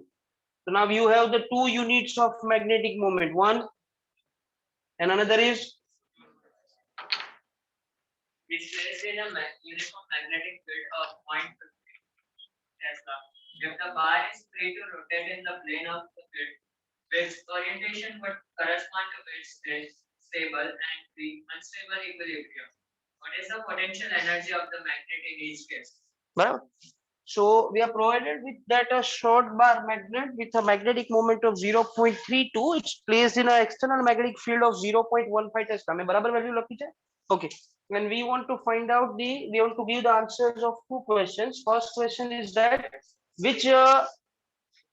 so now you have the two units of magnetic moment, one and another is, Is placed in a uniform magnetic field of 0.50 Tesla. If the bar is free to rotate in the plane of the field, which orientation would correspond to its stable and the unstable equilibrium. What is the potential energy of the magnet in each case? બરાબર, so we are provided with that a short bar magnet with a magnetic moment of 0.32, it's placed in an external magnetic field of 0.15 tesla, મેં બરાબર value લખી છે, okay. When we want to find out we want to give the answers of two questions. First question is that which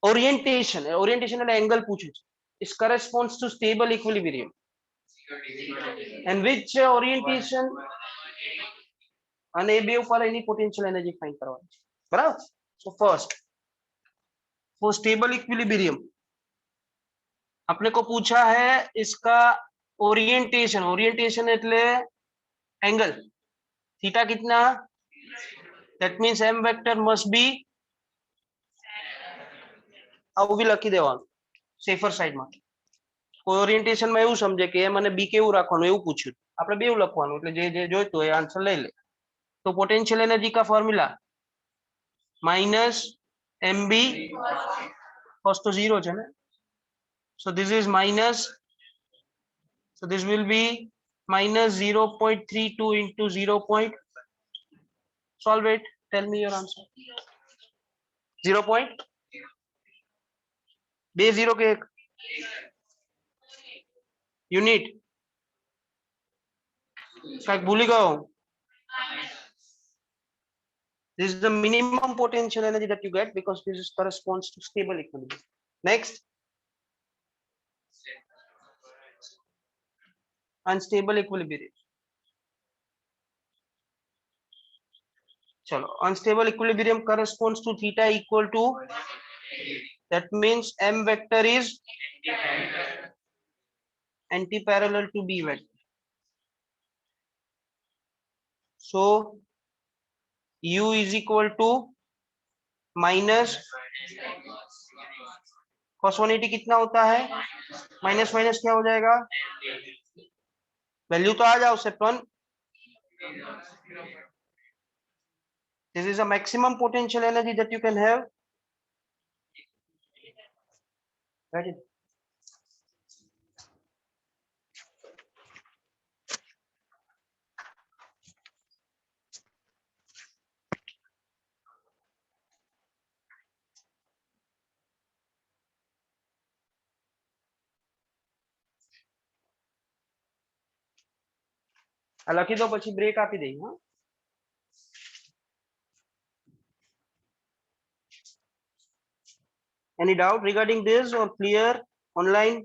orientation એટલે angle પૂછે છે, is corresponds to stable equilibrium, and which orientation, અને એ બે ઉપર એની potential energy find કરવાની છે, બરાબર, so first for stable equilibrium अपने को पूछा है इसका ओरिएंटेशन એટલે एंगल, थीटा कितना, that means m vector must be, આવું બી લખી દેવાનું સેફર સાઈડમાં, કોઈ ઓરિએન્ટેશન માં એવું સમજે કે એમ અને બી કેવું રાખવાનું એવું પૂછ્યું, આપણે બેઉ લખવાનું, એટલે જે જે જોઈતું હોય આન્સર લઈ લે, तो पोटेंशियल एनर्जी का formula minus m b, first तो जीरो है ना, so this is minus, so this will be minus 0.32 into 0. Solve it, tell me your answer, 0. બે zero के एक यूनिट, કાંઈક ભૂલી ગયો, this is the minimum potential energy that you get because this is corresponds to stable equilibrium. Next, unstable equilibrium, chalo unstable equilibrium corresponds to theta equal to, that means m vector is anti-parallel to b vector, so u is equal to minus cos 180 कितना होता है, minus minus क्या हो जाएगा, value तो आ जाओ से पण, this is a maximum potential energy that you can have, right? આ લખી દો પછી બ્રેક આપી દઈ. હા, any doubt regarding this or clear online?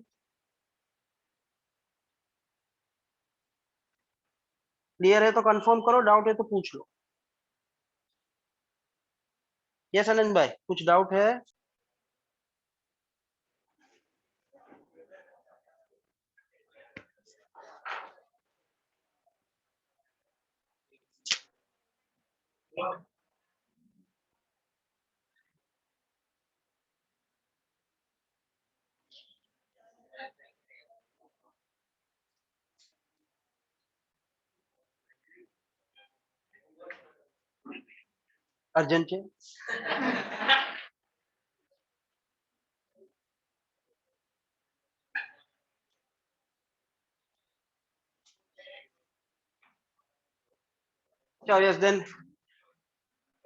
Clear है तो कंफर्म करो, डाउट है तो पूछ लो. यस आनंद भाई, कुछ डाउट है? अर्जन છે? So yes, then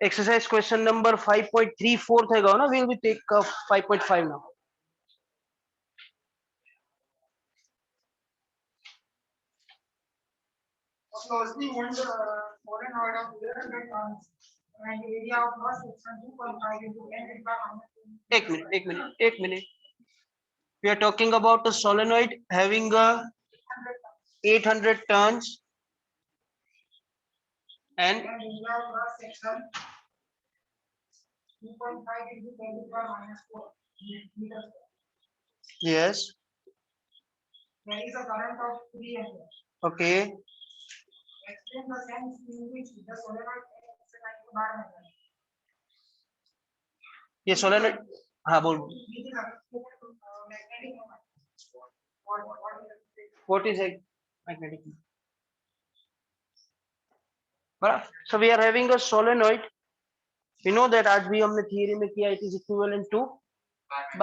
exercise question number 5.34 થઈ ગયો ને. We will take 5.5 now. Closely one solenoid of 1100 tons and area of cross section 2.5 into 10 to the power minus એક minute. We are talking about a solenoid having a 800 turns and and area of cross section 2.5 into 10 to the power minus 4 meters. yes, There is a current of 3 amperes. okay, Explain the sense in which the solenoid acts like a bar magnet. ये solenoid. हाँ बोल. Which is associated to magnetic moment. What is it? What is a magnetic field? बराबर. So we are having a solenoid. We know that आज भी हमने theory में किया, it is equivalent to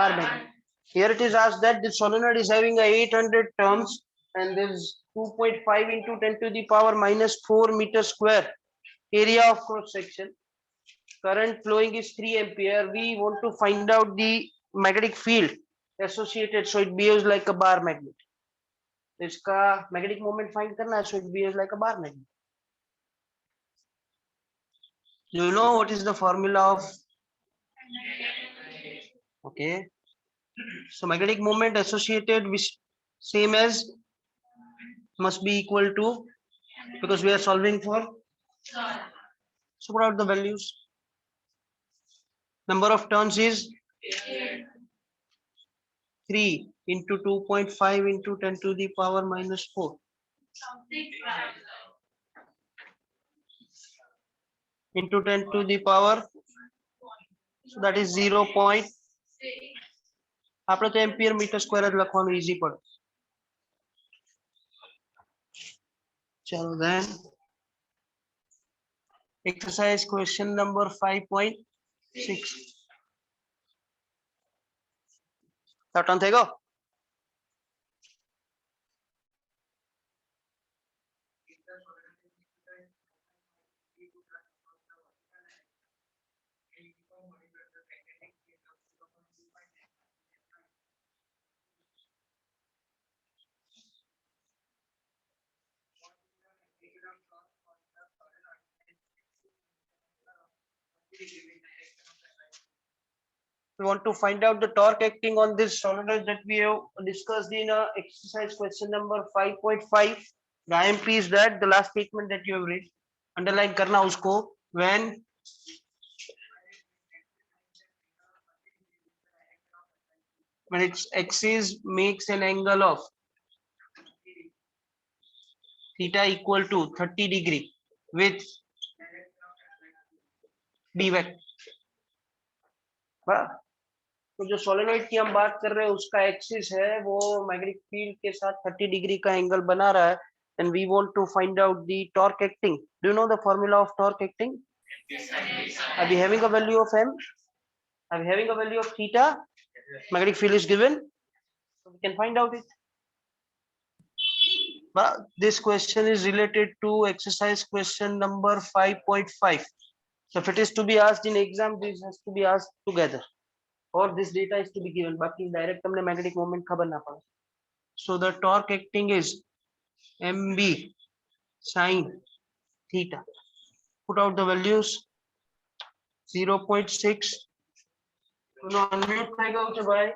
bar magnet. Here it is asked that the solenoid is having a 800 turns and there is 2.5 into 10 to the power minus 4 meter square area of cross section. Current flowing is 3 ampere. We want to find out the magnetic field associated, so it behaves like a bar magnet. इसका magnetic moment find करना है, so it behaves like a bar magnet. Do you know what is the formula of? Okay, so magnetic moment associated with same as must be equal to, because we are solving for, so put out the values. Number of turns is 3 into 2.5 into 10 to the power minus 4. Into 10 to the power, so that is 0. આપણે તો ampere metre square જ લખવાનું easy પડે. ચલો then exercise question number 5.6. Turn થઈ ગયો. We want to find out the torque acting on this solenoid that we have discussed in exercise question number 5.5. The IMP is that the last statement that you have read. Underline करना उसको. When its axis makes an angle of theta equal to 30 degree with d vector. तो जो solenoid की हम बात कर रहे हैं उसका एक्सिस है वो मैग्नेटिक फील्ड के साथ 30 डिग्री का एंगल बना रहा है, and we want to find out the torque acting. Do you know the formula of torque acting? Are we having a value of m? Are we having a value of theta? Magnetic field is given, so we can find out it. But this question is related to exercise question number 5.5. So if it is to be asked in exam, this has to be asked together, or this data is to be given. बाकी direct हमने magnetic moment खबर ना पड़े. So the torque acting is MB sine theta. Put out the values. 0.6. Unmute થઈ ગયું છે ભાઈ.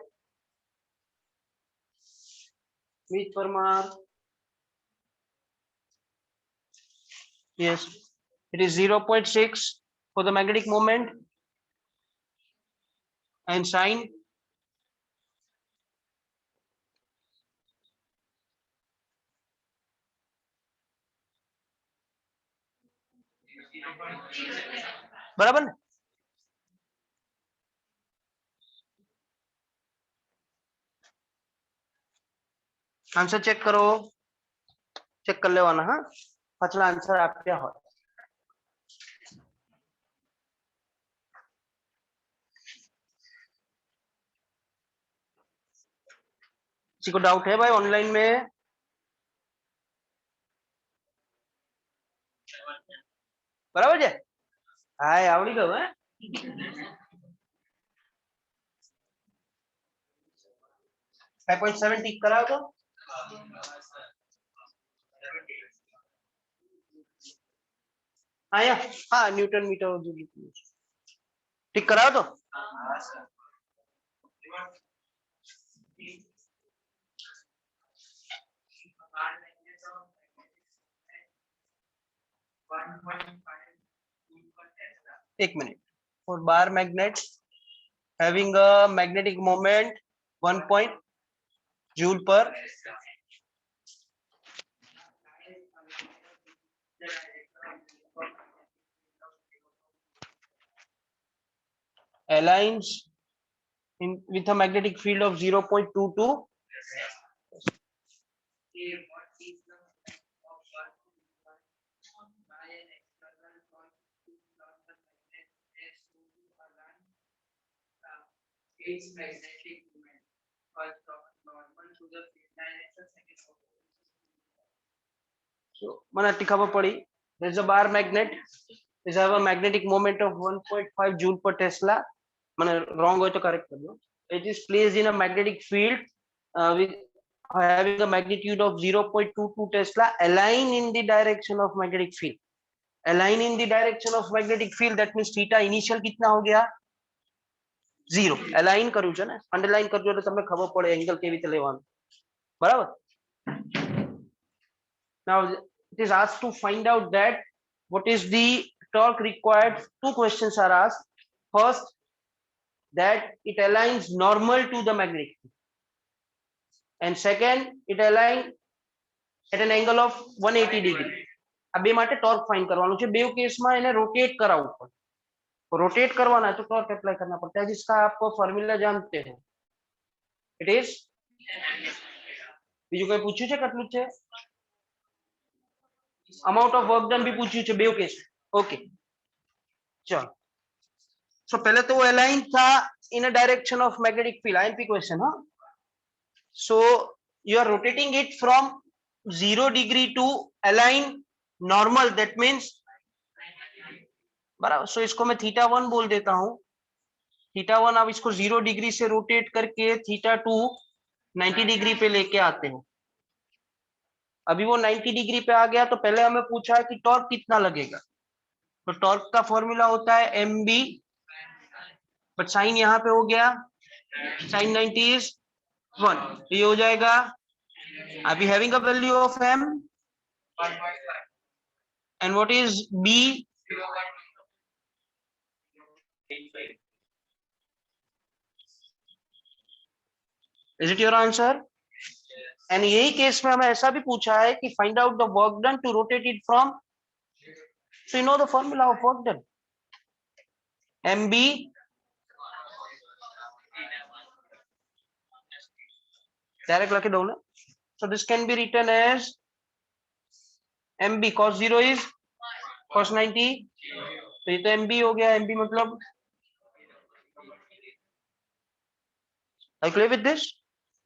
મીત Parmar. Yes, it is 0.6 for the magnetic moment and sine બરાબર ને? આન્સર ચેક કરો, ચેક કરી લેવાના હા, પાછલા આન્સર આપ્યા હોય. किसी को डाउट है भाई ऑनलाइन में? बराबर છે? હાય આવડી ગયું હે. 5.7 ટીક કરાવો તો. આયા હા ન્यूटन मीटर ટીક કરાવો તો. एक minute. For bar magnet having a magnetic moment 1 point joule per aligns in with a magnetic field of 0.22. Its magnetic moment was normal to the field line at the second order. So મને આટલી ખબર પડી. There is a bar magnet. It have a magnetic moment of 1.5 joule per Tesla. મને wrong હોય તો correct કરજો. It is placed in a magnetic field with having a magnitude of 0.22 Tesla, align in the direction of magnetic field. Align in the direction of magnetic field, that means theta initial कितना हो गया? 0. Align કર્યું છે ને, underline કરજો એટલે તમને ખબર પડે એંગલ કેવી રીતે લેવાનું. બરાબર? Now it is asked to find out that what is the torque required. Two questions are asked. First, that it aligns normal to the magnetic field, and second, it aligns at an angle of 180 degree. આ બે માટે torque find કરવાનું છે. બે કેસમાં એને rotate કરાવવું પડે. रोटेट करवाना है तो टॉर्क अप्लाई करना पड़ता है, जिसका आपको फॉर्मूला जानते हैं. इट इज બીજું કઈ પૂછ્યું છે કેટલું છે? अमाउंट ऑफ वर्क डन भी पूछ्યું છે બે કેસ. ओके चलो. सो पहले तो वो अलाइन था in a direction of magnetic field. IMP question. हाँ, so you are rotating it from 0 degree to align normal, that means बराबर. सो इसको मैं θ1 बोल देता हूं. θ1 अब इसको 0 डिग्री से रोटेट करके θ2 90 डिग्री पे लेके आते हैं. अभी वो 90 डिग्री पे आ गया तो पहले हमें पूछा है कि टॉर्क कितना लगेगा. तो टॉर्क का फॉर्मूला होता है mb, बट साइन यहाँ पे हो गया, साइन 90 इज 1, तो ये हो जाएगा. अभी having a value of m and what is b? Is it your answer? And यही केस में हमें ऐसा भी पूछा है कि find out the work done to rotate it from, so you know the formula of work done, mb direct लखी दो ना. So this can be written as mb cos 0 is cos 90. तो ये तो mb हो गया. mb मतलब I clear with this.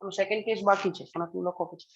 Second case बाकी છે પણ આટલું લખો પછી.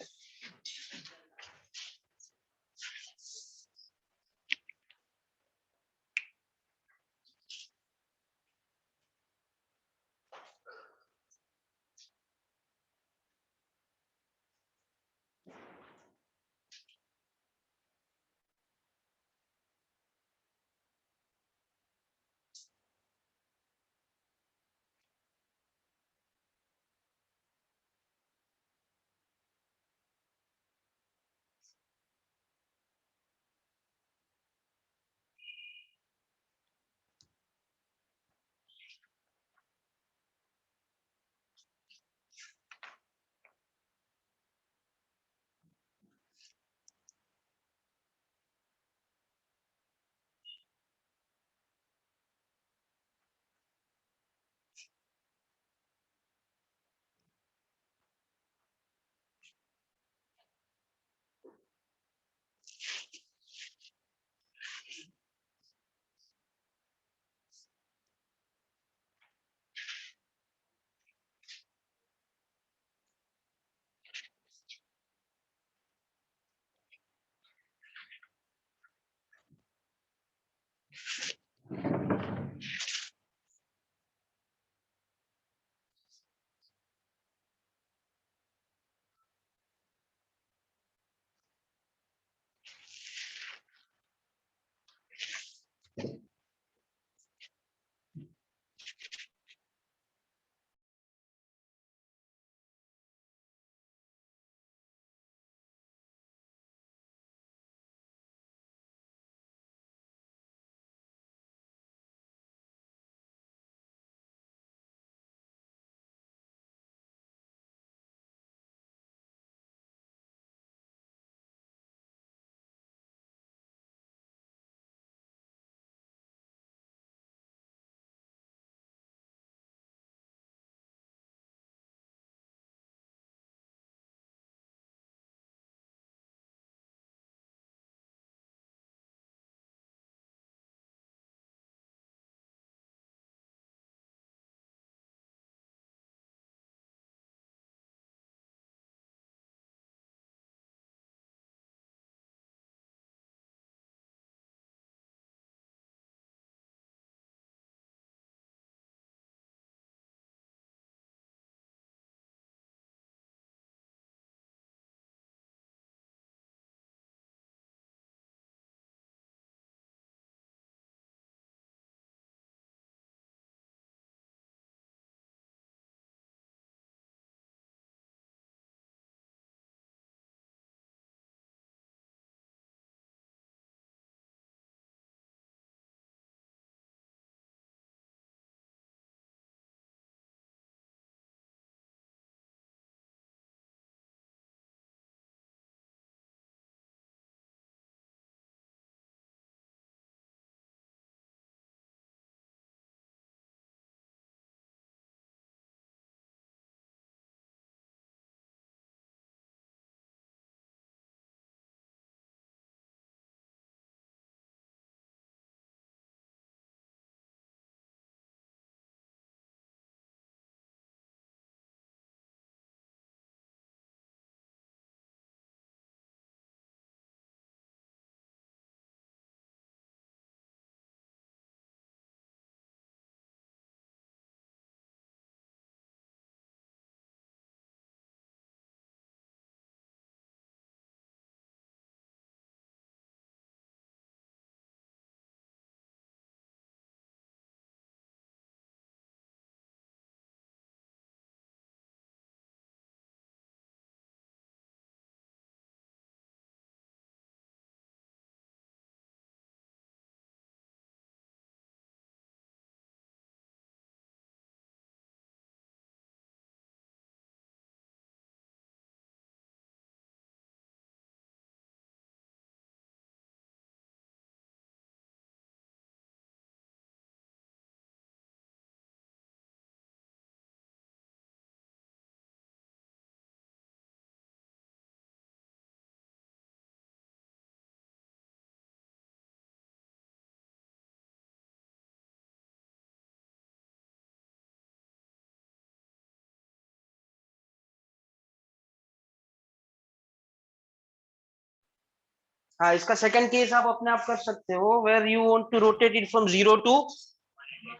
हाँ, इसका सेकंड केस आप अपने आप कर सकते हो, where you want to rotate it from 0 to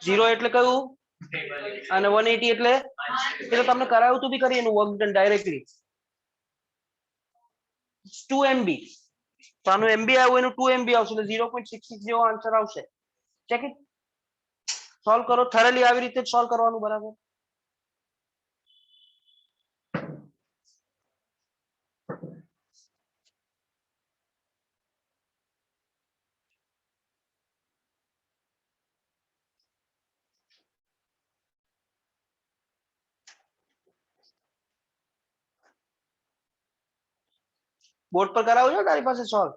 0 એટલે કયું અને 180 એટલે એ તો તમને કરાયું તો બી કરી એનું વર્ક ડન ડાયરેક્ટલી 2 MB તો આનું MB આવ્યું એનું 2 MB આવશે એટલે 0.66 જેવો આન્સર આવશે. ચેક ઇટ, સોલ્વ કરો થરલી, આવી રીતે જ સોલ્વ કરવાનું બરાબર. બોર્ડ પર કરાવો છો તારી પાસે સોલ્વ?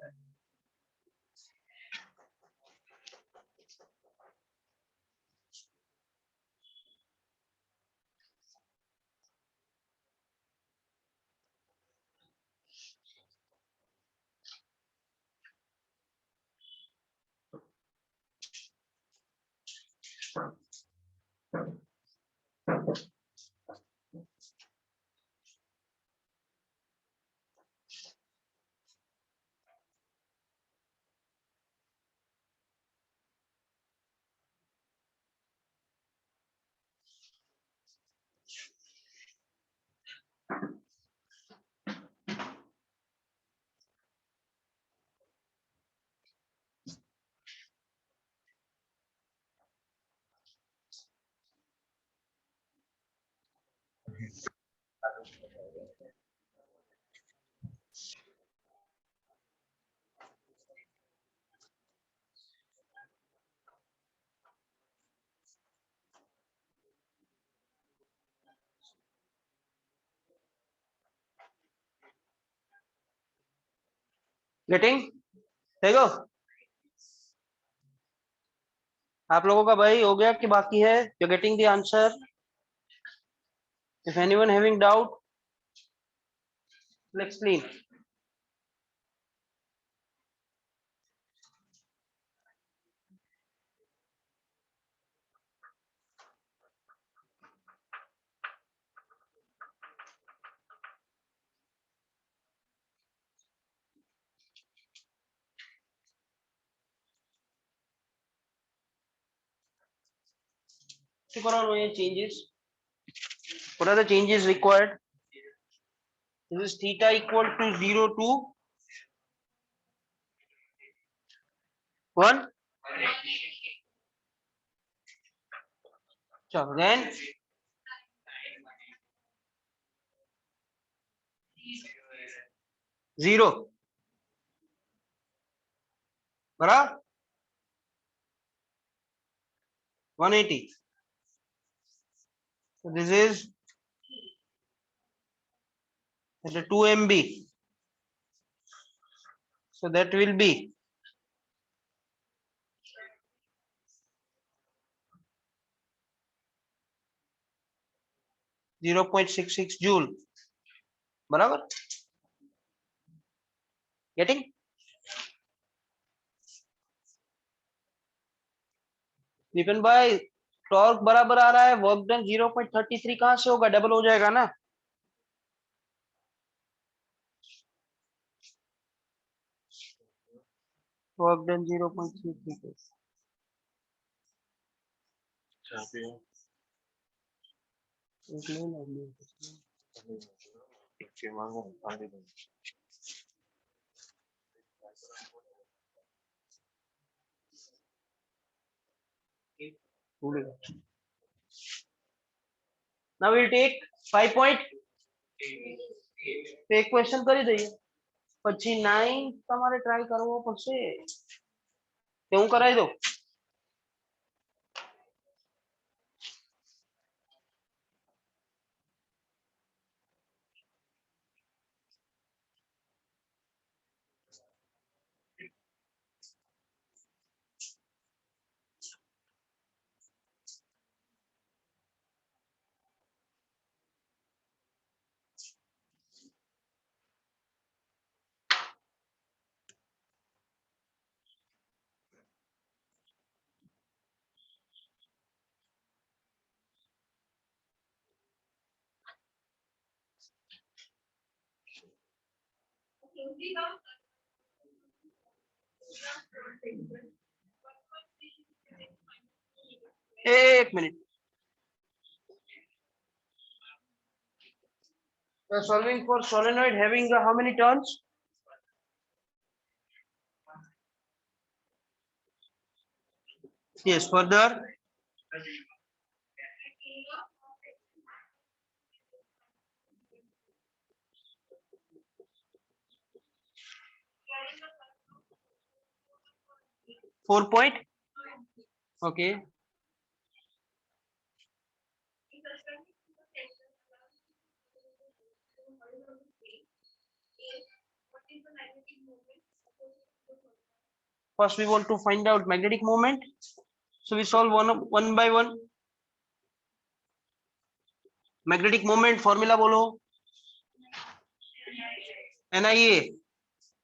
गेटिंग ठीक हो आप लोगों का भाई? हो गया कि बाकी है? You getting the answer? If anyone having doubt explain. changes. What are the changes required? This is theta equal to 0 to 1. So then 0. बराबर 180. So this is the 2 MB. So that will be 0.66 joule. बराबर getting? Vipin भाई torque बराबर आ रहा है, work done 0.33 कहां से होगा? Double हो जाएगा ना. Work done 0.33. Now we'll take 5 point. એક ક્વેશ્ચન કરી દઈએ પછી 9 તમારે ટ્રાય કરવો પડશે કે હું કરાવી દઉં? एक minute. We are solving for solenoid having how many turns? Yes, further. Four point. Okay. First, we want to find out magnetic moment. So we solve one by one. Magnetic moment formula bolo. NIA.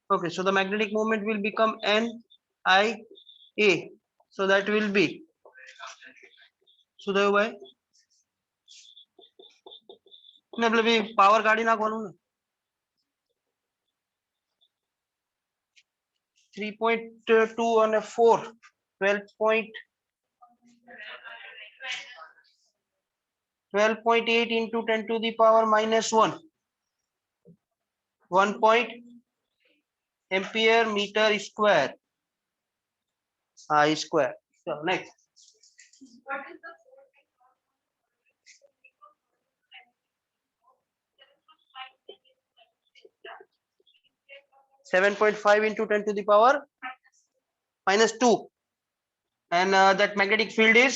Okay, so the magnetic moment will become NIA. So that will be. सुधर भाई ને એટલે power કાઢી નાખવાનું ને 3.2 અને 4 12.8 into 10 to the power minus 1 1 point ampere meter square square. So next 7.5 into 10 to the power minus 2 and that magnetic field is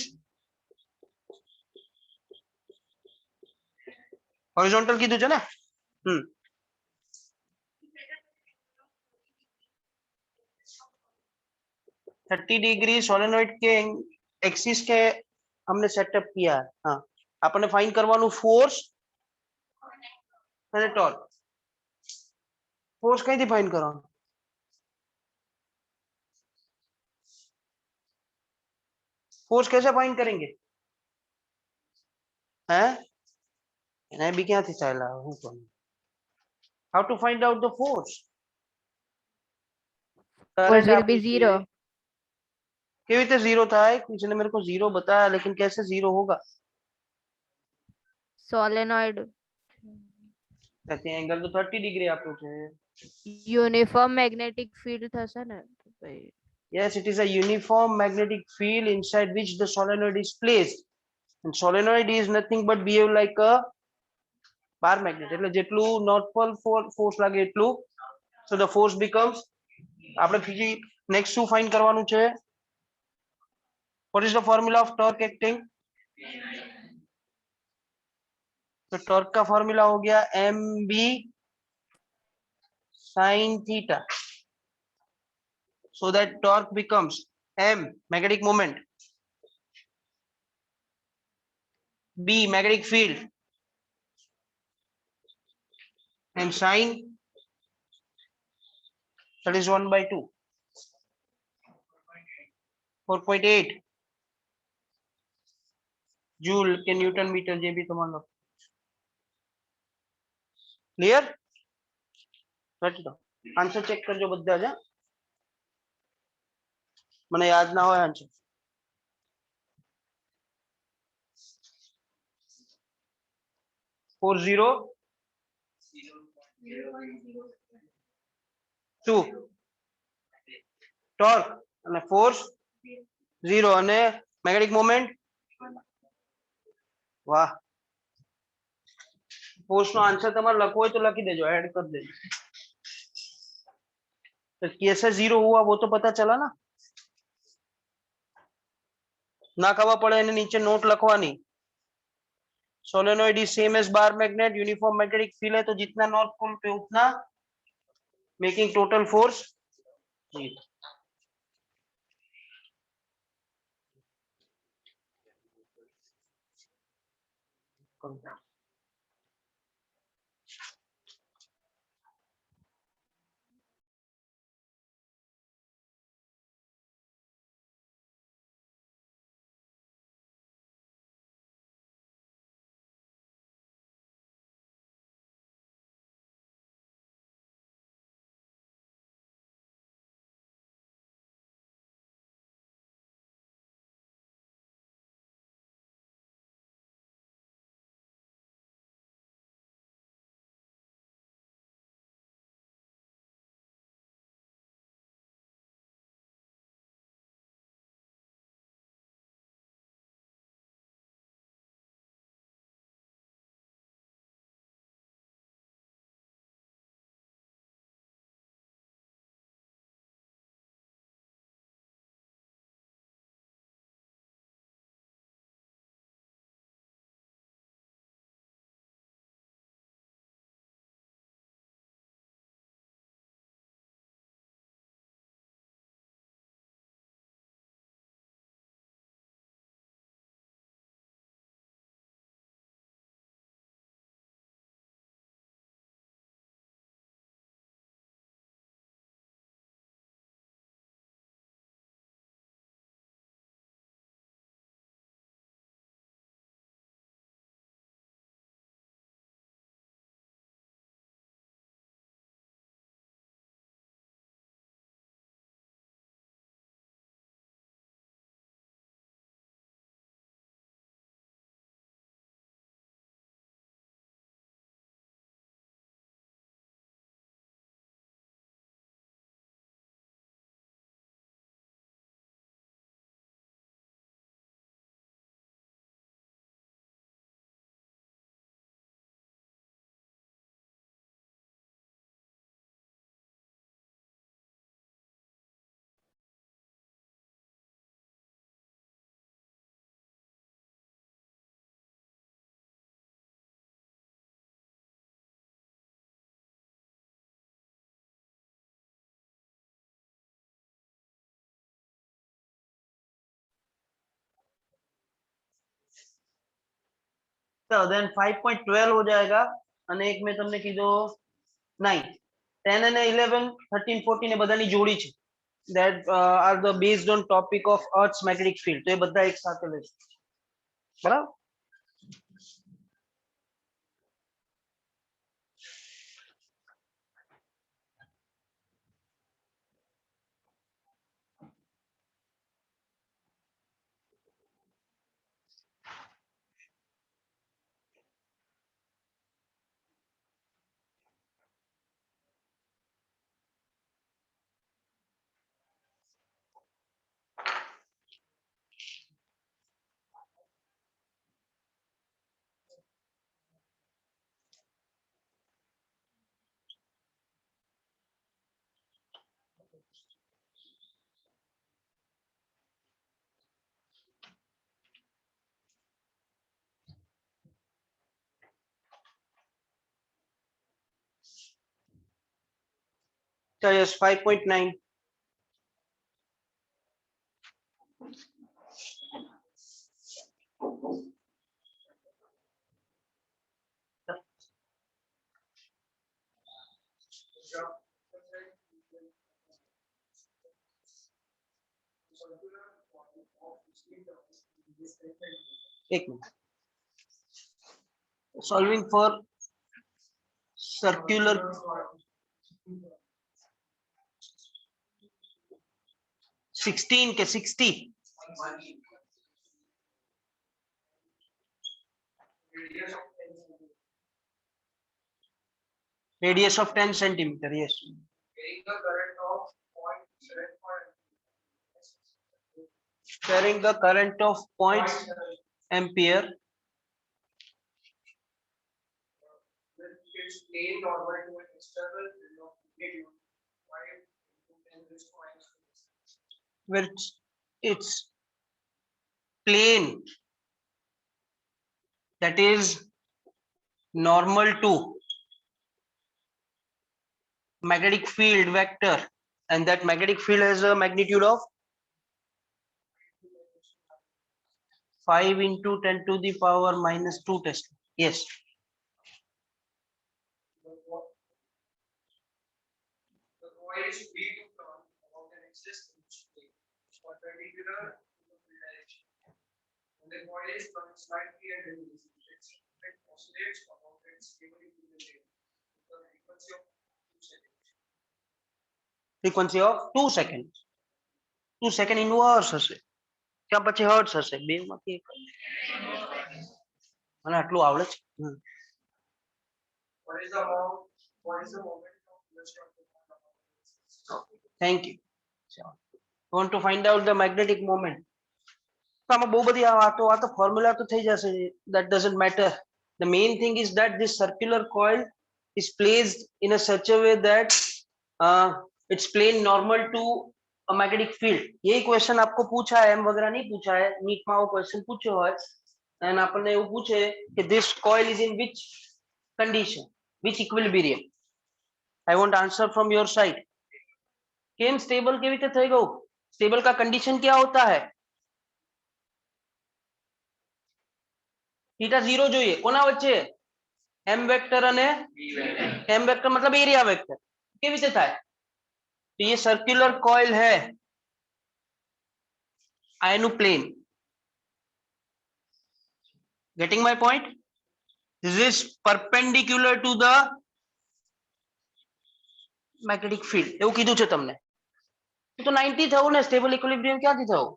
horizontal કીધું છે ને 30 डिग्री सोलेनॉइड के एक्सिस के हमने सेटअप किया है. हाँ आपने फाइंड करवानु फोर्स અને ટોર્ક. फोर्स કઈથી ફાઇન્ડ કરવાનું? फोर्स कैसे फाइंड करेंगे? हैं એને બી ક્યાંથી ચાલ્યા હું કરું? How to find out the force? Force will be zero. કેવી રીતે जीरो થાય? किसी ने मेरे को जीरो बताया लेकिन कैसे जीरो होगा? Solenoid ऐसे एंगल तो 30 डिग्री આપ્યું છે. uniform magnetic field થશે ને તો ભાઈ. Yes, it is a uniform magnetic field inside which the solenoid is placed. And solenoid is nothing but behave like a bar magnet. એટલે જેટલું north pole force લાગે એટલું. So the force becomes આપણે બીજી next શું find કરવાનું છે? What is the formula of torque acting? तो टॉर्क का फॉर्मूला हो गया mb sin theta. So that torque becomes m magnetic moment, b magnetic field, and sin that is 1 by 2 4.8 joule के न्यूटन मीटर जे भी तुम्हारा clear. Answer check करजो બધા જ. મને યાદ ના હોય આન્સર. 402 ટોર્ક અને ફોર્સ 0 અને મેગ્નેટિક મોમેન્ટ. વાહ, फोर्स નો आंसर તમારે લખવો હોય તો લખી દેજો, ऐड कर देજો. तो कैसे जीरो हुआ वो तो पता चला ना. ना खबर पड़े એને નીચે નોટ લખવાની. Solenoid is same as bar magnet, uniform magnetic field है तो जितना नॉर्थ पोल पे उतना मेकिंग टोटल फोर्स 0. तो देन 5.12 हो जाएगा અને એક મેં તમને કીધો 9 10 અને 11 13 14 એ બધાની જોડી છે that are the based on topic of earth's magnetic field તો એ બધા એક સાથે લેશું બરાબર So yes, 5.9. एक minute solving for circular sixteen के 60 radius of 10 centimeter yes carrying the current of 0.7 ampere where it's plane that is normal to magnetic field vector and that magnetic field has a magnitude of 5 into 10 to the power minus 2 Tesla. Yes. Frequency of 2 seconds. 2 second inverse હશે ત્યાં પછી hertz હશે બે માંથી એક મને આટલું આવડે છે Thank you. Want to find out the magnetic moment. તો આમાં બહુ બધી આ તો ફોર્મ્યુલા તો થઈ જશે that doesn't matter. The main thing is that this circular coil is placed in a such a way that it's plane normal to a magnetic field. ये क्वेश्चन आपको पूछा है एम वगैरह नहीं पूछा है नीट में वो क्वेश्चन पूछो है एंड आपने એવું પૂછે કે this coil is in which condition which equilibrium. I want answer from your side. Came stable કેવી રીતે થઈ ગયું स्टेबल का कंडीशन क्या होता है थीटा 0 જોઈએ કોના વચ્ચે m વેક્ટર અને m વેક્ટર मतलब एरिया वेक्टर કેવી રીતે થાય तो ये सर्कुलर कॉइल है आयनु plane getting my point this is perpendicular to the magnetic field એવું કીધું છે તમને તો 90 થયું ને સ્ટેબલ ઇક્વિલિબ્રિયમ ક્યાંથી થયું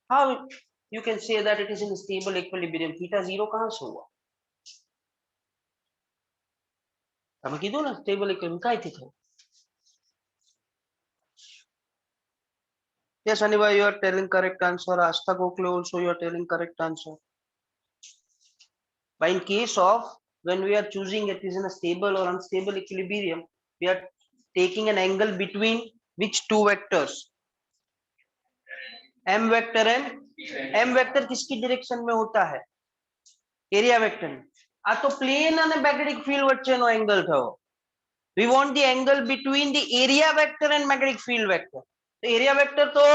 how you can say that it is in stable equilibrium theta 0 कहां से हुआ તમે કીધું ને સ્ટેબલ ઇક્વિલિબ્રિયમ કાંઈથી થયું Yes, Aniba, you are telling correct answer. Astha Gokhale also you are telling correct answer. But in case of when we are choosing it is in a stable or unstable equilibrium, we are taking an angle between which two vectors? M vector and M vector किसकी direction में होता है? Area vector में. आ तो plane અને magnetic field વચ્ચેનો angle થયો. We want the angle between the area vector and magnetic field vector. तो एरिया वेक्टर तो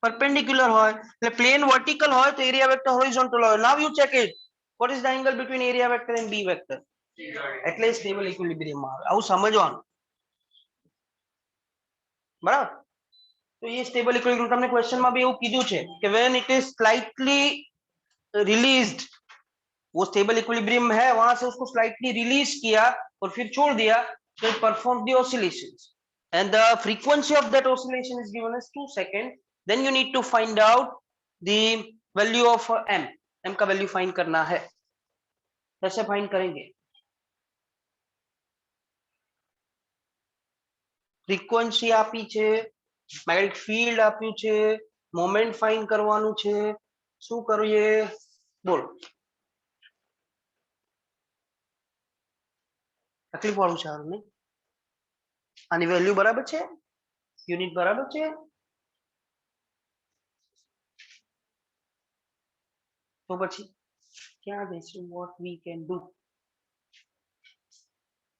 perpendicular હોય એટલે plane vertical હોય તો area vector horizontal હોય. Now you check it, what is the angle between area vector and b vector? એટલે stable equilibrium માં આવે. આવું સમજવાનું, બરાબર? તો એ stable equilibrium તમને ક્વેશ્ચન માં બી એવું કીધું છે કે when it is slightly released, वो stable equilibrium है, वहां से उसको slightly release किया और फिर छोड़ दिया, तो it performs the oscillations and the frequency of that oscillation is given as 2 seconds. Then you need to find out the value of m. m का वैल्यू फाइंड करना है. कैसे फाइंड करेंगे? फ्रीक्वेंसी આપી છે, મેગ્નેટિક ફીલ્ડ આપ્યું છે, moment find કરવાનું છે. શું કરીએ બોલો? તકલીફ વાળું છે ને? આની વેલ્યુ બરાબર છે? યુનિટ બરાબર છે? તો પછી क्या जैसे what we can do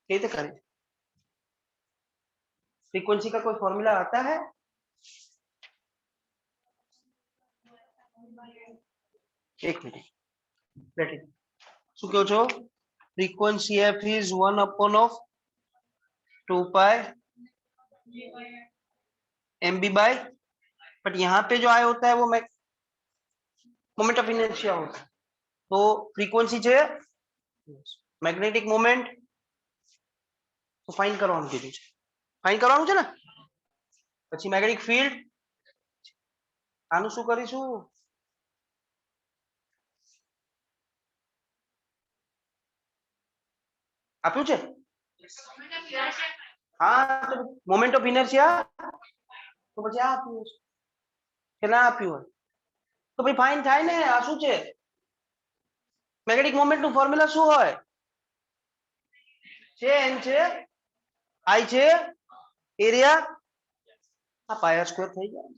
कैसे करें? फ्रीक्वेंसी का कोई फॉर्मूला आता है? एक मिनट लेट इट. શું કહો છો? Frequency f is 1 upon of 2 pi mb by, but यहाँ पे जो आया होता है वो मोमेंट ऑफ इनर्शिया होता है. तो फ्रीक्वेंसी છે मैग्नेटिक मोमेंट, तो फाइंड करવાનું કીધું છે. ફાઇન્ડ કરવાનું છે ને? પછી મેગ્નેટિક ફીલ્ડ, આનું શું કરીશું? આપ્યું છે? હા, તો મોમેન્ટ ઓફ ઇનર્શિયા તો પછી આ આપ્યું છે કે ના આપ્યું હોય તો ભાઈ ફાઇન થાય ને. આ શું છે? મેગ્નેટિક મોમેન્ટ નું ફોર્મ્યુલા શું હોય? છે n છે, i છે, એરિયા આ પાય સ્ક્વેર થઈ જાય.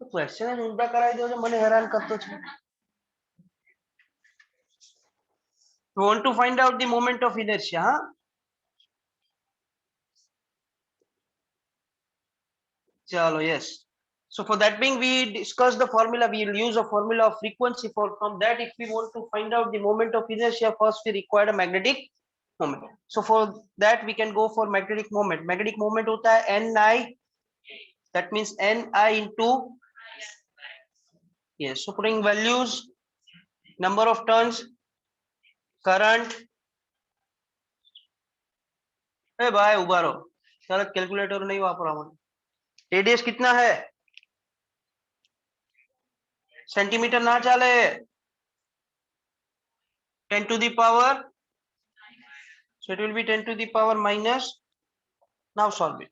તો ક્વેશ્ચન જ ઉલટા કરાવી દો છો, મને હેરાન કરતો છે. We want to find out the moment of inertia, huh? Chalo, yes. So for that being, we discussed the formula. We will use a formula of frequency. From that, if we want to find out the moment of inertia, first we require a magnetic moment. So for that, we can go for magnetic moment. Magnetic moment hota hai Ni. That means Ni into, yes. So putting values, number of turns, current. ए भाई उभा रहो, शायद calculator नहीं वापरा मैंने. Radius कितना है? Centimetre ना चले. 10 to the power, so it will be 10 to the power minus. Now solve it.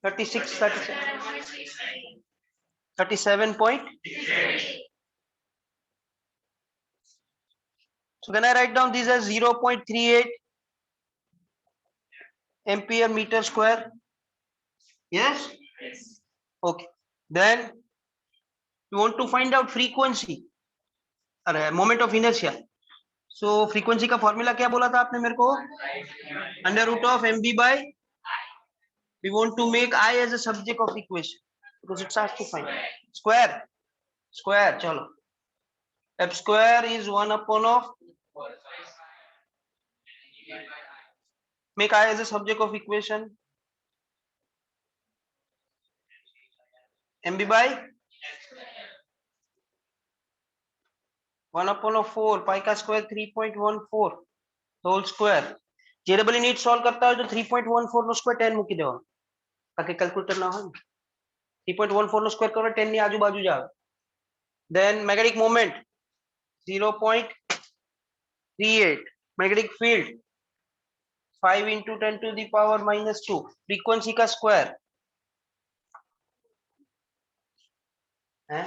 36, 37 point. So can I write down this as 0.38 ampere meter square? Yes? Okay. Then you want to find out frequency, moment of inertia. So frequency का formula क्या बोला था आपने मेरे को? Under root of mb by. We want to make I as a subject of equation because it's hard to find. Square. Square. Chalo. F square is 1 upon of. Make I as a subject of equation. mb by 1 upon of 4 pi का square 3.14 whole square. जे double NEET solve करता है तो 3.14 નો square 10 મૂકી દેવાનો તાકે calculator ના હોય. 3.14 નો square કરો 10 ની આજુબાજુ જ આવે. Then magnetic moment 0.38. magnetic field 5 into 10 to the power minus 2. frequency का स्क्वायर है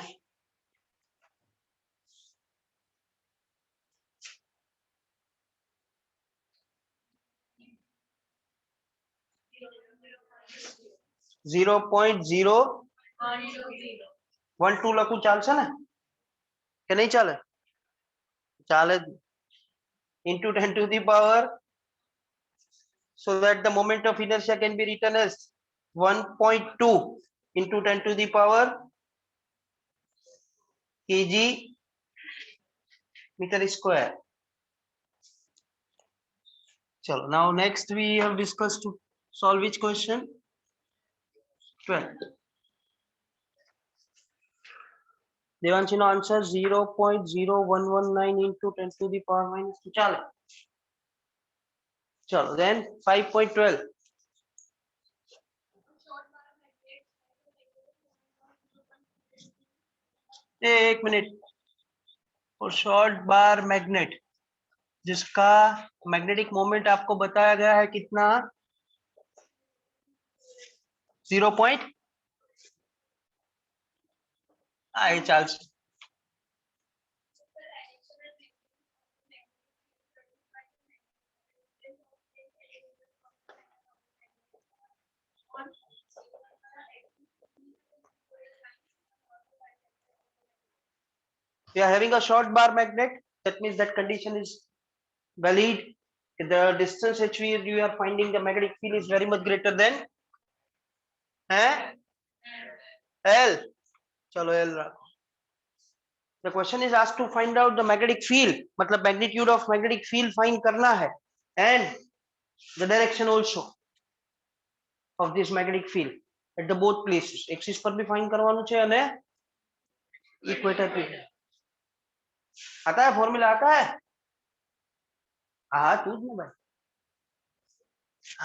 0.012 લખું ચાલશે ને કે નહીં ચાલે? ચાલે. into 10 to the power so that the moment of inertia can be written as 1.2 into 10 to the power kg meter square. Chalo, now next we have discussed to solve which question? 12. Devanshi no answer 0.0119 into 10 to the power minus 2. Chalo. Chalo, then 5.12. एक minute. For short bar magnet जिसका magnetic moment आपको बताया गया है कितना 0. आए charge we are having a short bar magnet, that means that condition is valid. The distance h you are finding the magnetic field is very much greater than L. Chalo L rakho. The question is asked to find out the magnetic field, मतलब magnitude of magnetic field find करना है, and the direction also of this magnetic field at the both places. Axis पर भी find करवाना चाहिए અને equator पे. आता है फॉर्मूला आता है? हाँ तू જ ને ભાઈ.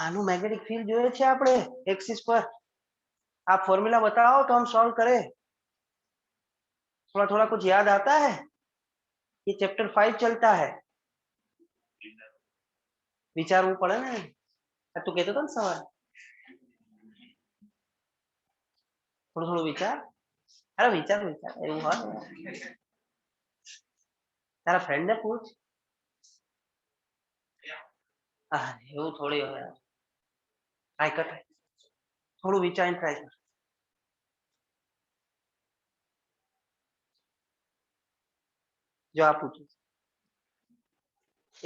આનું मैग्नेटिक फील्ड જોઈએ છે આપણે एक्सिस पर. आप फॉर्मूला बताओ तो हम सॉल्व करें. थोड़ा थोड़ा कुछ याद आता है? ये चैप्टर 5 चलता है. विचारવું પડે ને. તું કહેતો હતો ને સવારે. થોડું થોડું વિચાર. અરે વિચાર વિચાર એવું હોય. તારા ફ્રેન્ડ ને પૂછ. એવું થોડી હોય. ટ્રાય કર. થોડું વિચારીને ટ્રાય કર. જો આ પૂછું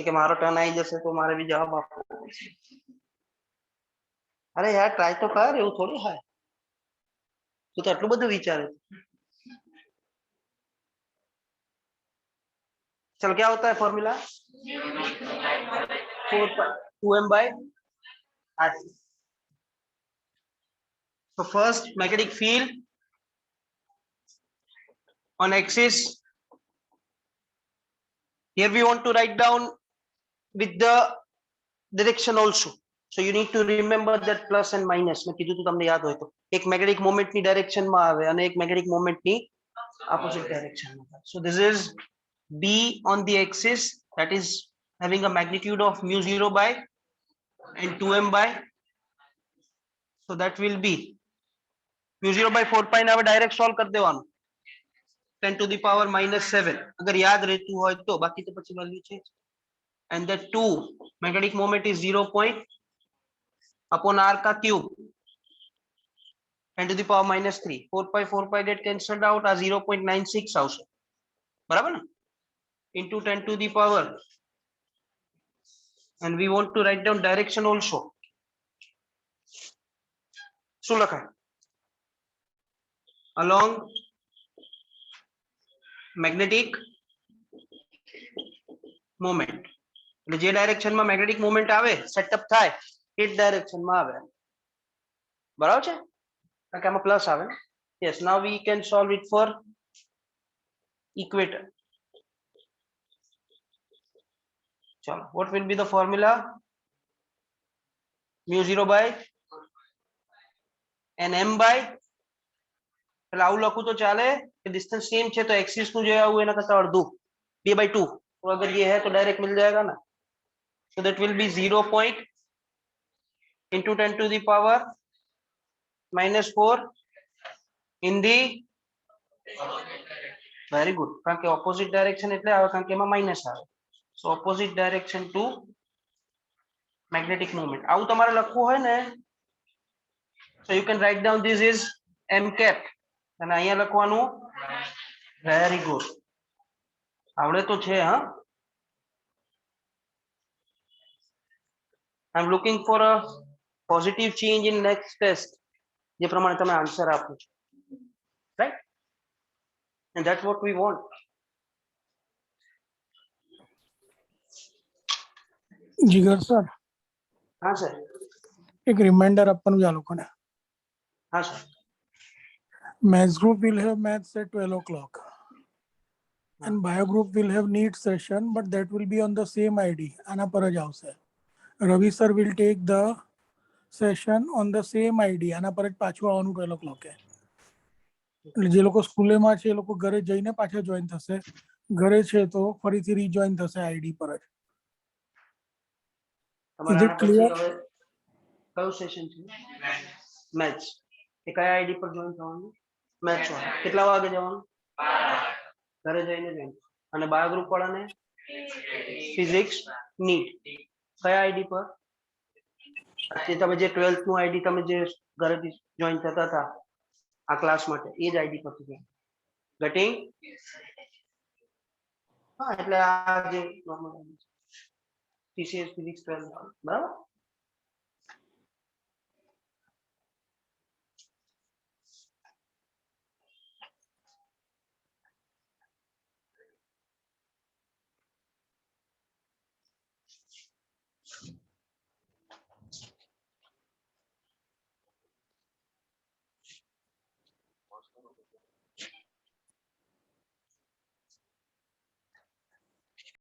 કે મારો ટર્ન આવી જશે તો મારે બી જવાબ આપવો પડશે. અરે યાર ટ્રાય તો કર. એવું થોડી હોય. તું તો આટલું બધું વિચારે. चलो क्या होता है formula 2m by r. So first magnetic field on axis. Here we want to write down with the direction also. So you need to remember that plus and minus. मैं कीधु तो तुमने याद होय तो एक magnetic moment ની direction માં આવે અને એક magnetic moment ની opposite direction માં. So this is B on the axis, that is having a magnitude of mu 0 by and 2m by. So that will be mu 0 by 4 pi. now direct solve कर देवानो 10 to the power minus 7 अगर याद रहती हो तो. बाकी तो પછી value છે. And the 2 magnetic moment is 0 point upon r का cube 10 to the power minus 3. 4 pi get cancelled out as 0.96 આવશે. બરાબર ને? Into 10 to the power, and we want to write down direction also. શું લખાય? Along magnetic moment. એટલે જે direction માં magnetic moment આવે સેટઅપ થાય એ ડાયરેક્શન માં આવે. બરાબર છે? કારણ કે આમાં પ્લસ આવે. Yes, now we can solve it for equator. चलो, what will be the formula? Mu 0 by and m by. એટલે આવું લખું તો ચાલે કે ડિસ્ટન્સ સેમ છે તો एक्सिस નું જે આવું એના કરતા અડધું 2/2. तो अगर ये है तो डायरेक्ट मिल जाएगा ना. So that will be 0 point into 10 to the power minus 4 in the very good. કારણ કે opposite direction એટલે આવે કારણ કે એમાં માઇનસ આવે. So opposite direction to magnetic moment. આવું તમારે લખવું હોય ને so you can write down this is m cap અને અહીંયા લખવાનું very good. આવડે તો છે. હા I'm looking for a positive change in next test. જે પ્રમાણે તમે આન્સર આપો છો, right? And that's what we want. Jigar sir હા સર. એક રિમાઇન્ડર આપવાનું છે આ લોકોને. હા sir. Maths group will have maths at 12 o'clock. And bio group will have NEET session, but that will be on the same ID. આના પર જ આવશે. રવિ sir will take the session on the same ID. આના પર જ પાછું આવવાનું 12 o'clock. એટલે જે લોકો સ્કૂલેમાં છે એ લોકો ઘરે જઈને પાછા જોઈન થશે. ઘરે છે તો ફરીથી રીજોઈન થશે આઈડી પર જ. તમારે Is it આના પછી clear? હવે કયું સેશન છે? મેથ્સ. એ કયા આઈડી પર જોઈન થવાનું? મેથ્સ વાળા. કેટલા વાગે જવાનું? ઘરે જઈને જોઈન. અને બાયો ગ્રુપ વાળાને ફિઝિક્સ નીટ કયા આઈડી પર? તે તમે જે 12th નું આઈડી તમે જે ઘરેથી જોઈન થતા હતા આ ક્લાસ માટે એ જ આઈડી પરથી જોઈન. ગેટિંગ? હા એટલે આ જે નોર્મલ આઈડી છે TCS ફિઝિક્સ 12 બરાબર.